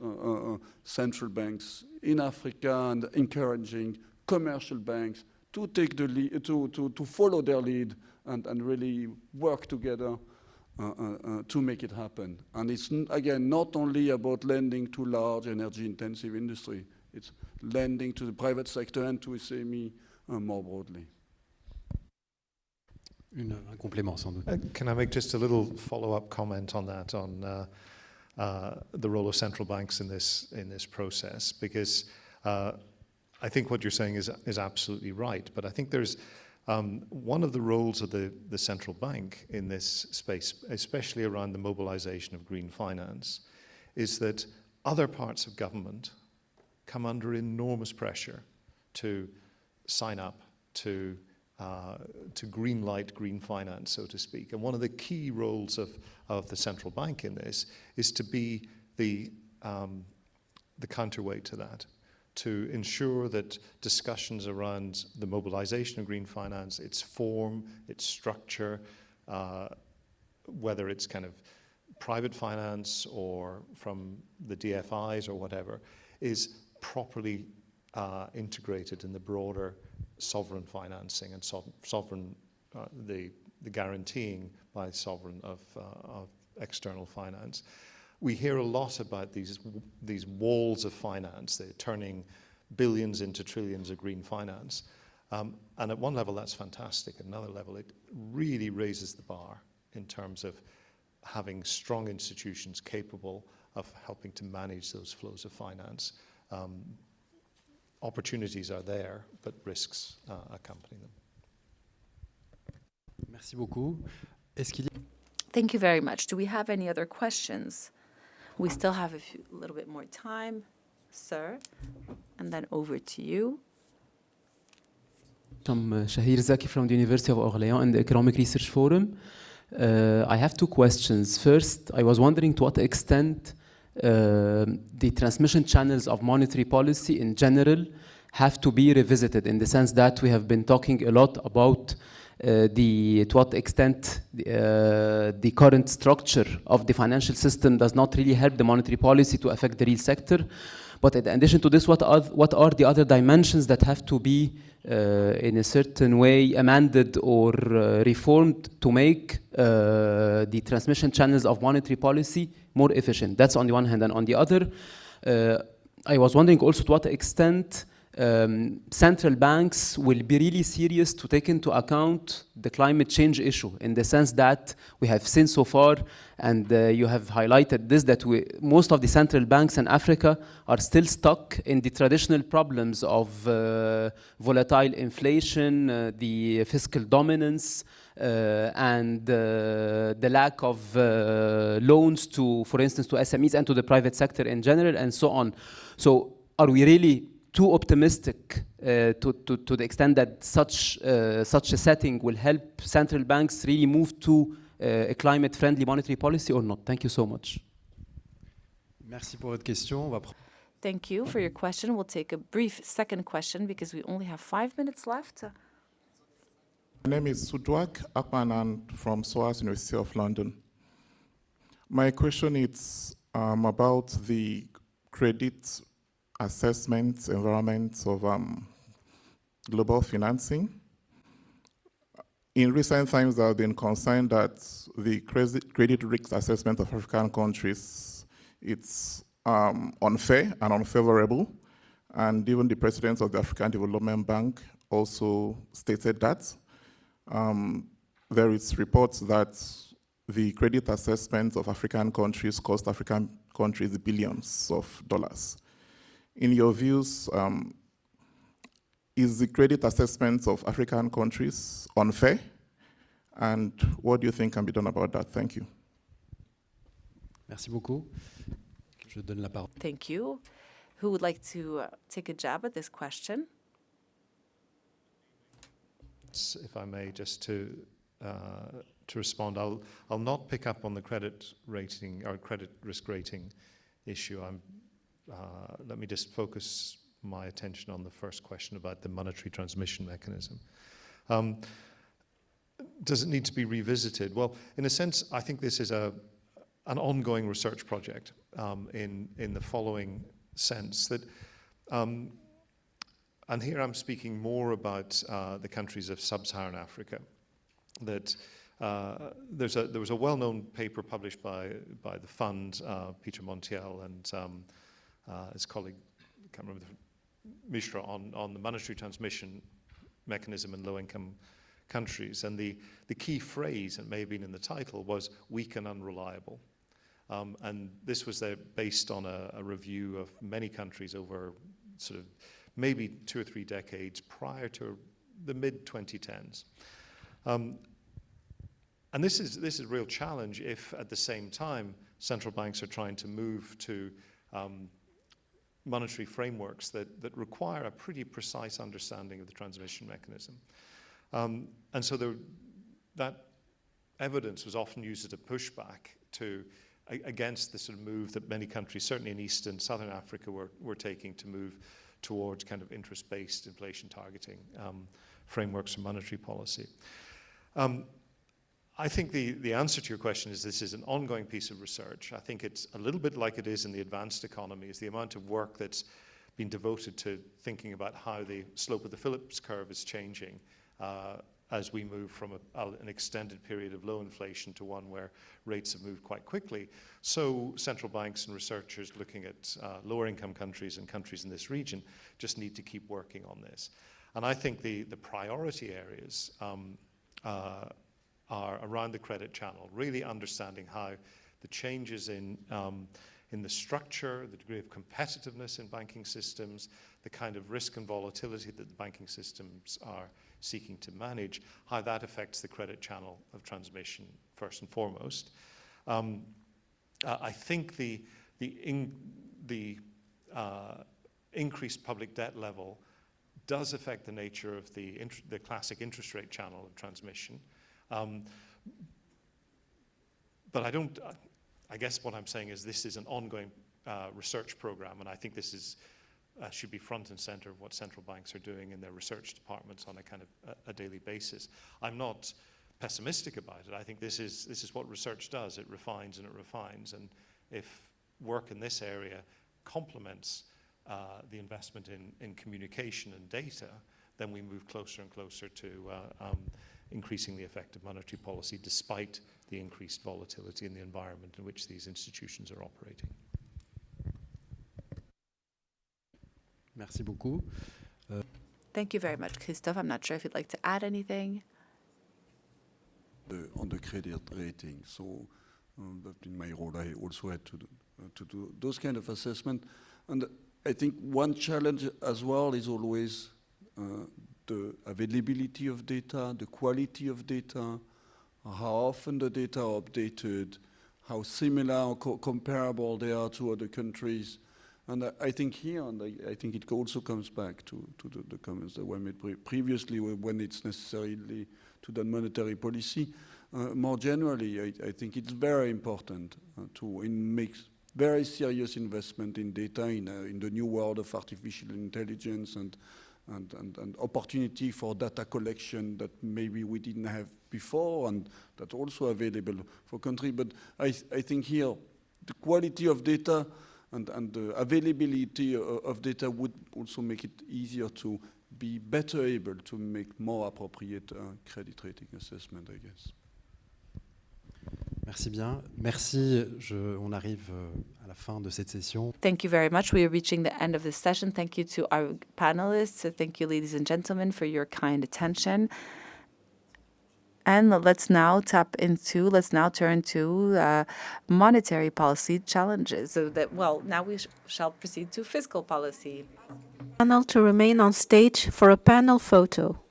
central banks in Africa, and encouraging commercial banks to take the lead, to follow their lead and really work together to make it happen. And it's, again, not only about lending to large energy-intensive industry. It's lending to the private sector and to SME more broadly. Un complément, sans doute. Can I make just a little follow-up comment on that, on the role of central banks in this process? Because I think what you're saying is absolutely right. But I think there's one of the roles of the central bank in this space, especially around the mobilization of green finance, is that other parts of government come under enormous pressure to sign up to green light green finance, so to speak. And one of the key roles of the central bank in this is to be the counterweight to that, to ensure that discussions around the mobilization of green finance, its form, its structure, whether it's kind of private finance or from the DFIs or whatever, is properly integrated in the broader sovereign financing and sovereign, the guaranteeing by sovereign of external finance. We hear a lot about these walls of finance. They're turning billions into trillions of green finance. And at one level, that's fantastic. At another level, it really raises the bar in terms of having strong institutions capable of helping to manage those flows of finance. Opportunities are there, but risks accompany them. Merci beaucoup. Thank you very much. Do we have any other questions? We still have a little bit more time, sir, and then over to you. I'm Shahir Zaki from the University of Orléans and the Economic Research Forum. I have two questions. First, I was wondering to what extent the transmission channels of monetary policy in general have to be revisited, in the sense that we have been talking a lot about to what extent the current structure of the financial system does not really help the monetary policy to affect the real sector. But in addition to this, what are the other dimensions that have to be in a certain way amended or reformed to make the transmission channels of monetary policy more efficient? That's on the one hand. And on the other, I was wondering also to what extent central banks will be really serious to take into account the climate change issue, in the sense that we have seen so far, and you have highlighted this, that most of the central banks in Africa are still stuck in the traditional problems of volatile inflation, the fiscal dominance, and the lack of loans to, for instance, to SMEs and to the private sector in general, and so on. So are we really too optimistic to the extent that such a setting will help central banks really move to a climate-friendly monetary policy or not? Thank you so much. Merci pour votre question. Thank you for your question. We'll take a brief second question because we only have 5 minutes left. My name is Sudwak Akmanan from SOAS, University of London. My question is about the credit assessments, environments of global financing. In recent times, there have been concern that the credit risk assessment of African countries, it's unfair and unfavorable. And even the president of the African Development Bank also stated that. There is reports that the credit assessment of African countries cost African countries billions of dollars. In your views, is the credit assessment of African countries unfair? And what do you think can be done about that? Thank you. Merci beaucoup. Je donne la parole. Thank you. Who would like to take a jab at this question? If I may, just to respond, I'll not pick up on the credit rating or credit risk rating issue. Let me just focus my attention on the first question about the monetary transmission mechanism. Does it need to be revisited? Well, in a sense, I think this is an ongoing research project in the following sense that, and here I'm speaking more about the countries of sub-Saharan Africa, that there was a well-known paper published by the fund, Peter Montiel and his colleague, I can't remember, Mishra, on the monetary transmission mechanism in low-income countries. And the key phrase, it may have been in the title, was weak and unreliable. And this was based on a review of many countries over sort of maybe 2 or 3 decades prior to the mid-2010s. And this is a real challenge if, at the same time, central banks are trying to move to monetary frameworks that require a pretty precise understanding of the transmission mechanism. And so that evidence was often used as a pushback against the sort of move that many countries, certainly in East and Southern Africa, were taking to move towards kind of interest-based inflation targeting frameworks for monetary policy. I think the answer to your question is this is an ongoing piece of research. I think it's a little bit like it is in the advanced economies, the amount of work that's been devoted to thinking about how the slope of the Phillips curve is changing as we move from an extended period of low inflation to one where rates have moved quite quickly. So central banks and researchers looking at lower income countries and countries in this region just need to keep working on this. And I think the priority areas are around the credit channel, really understanding how the changes in the structure, the degree of competitiveness in banking systems, the kind of risk and volatility that the banking systems are seeking to manage, how that affects the credit channel of transmission first and foremost. I think the increased public debt level does affect the nature of the classic interest rate channel of transmission. But I guess what I'm saying is this is an ongoing research program, and I think this should be front and center of what central banks are doing in their research departments on a kind of a daily basis. I'm not pessimistic about it. I think this is what research does. It refines and it refines, and if work in this area complements the investment in communication and data, then we move closer and closer to increasing the effective monetary policy despite the increased volatility in the environment in which these institutions are operating. Merci beaucoup. Thank you very much, Christoph. I'm not sure if you'd like to add anything. On the credit rating, so in my role, I also had to do those kind of assessment. And I think one challenge as well is always the availability of data, the quality of data, how often the data are updated, how similar or comparable they are to other countries. And I think here, and I think it also comes back to the comments that were made previously when it's necessarily to the monetary policy. More generally, I think it's very important to make very serious investment in data in the new world of artificial intelligence and opportunity for data collection that maybe we didn't have before and that's also available for country. But I think here the quality of data and the availability of data would also make it easier to be better able to make more appropriate credit rating assessment, I guess. Merci bien. Merci. On arrive à la fin de cette session. Thank you very much. We are reaching the end of this session. Thank you to our panelists. Thank you, ladies and gentlemen, for your kind attention. And let's now turn to monetary policy challenges. So now we shall proceed to fiscal policy. Panel to remain on stage for a panel photo.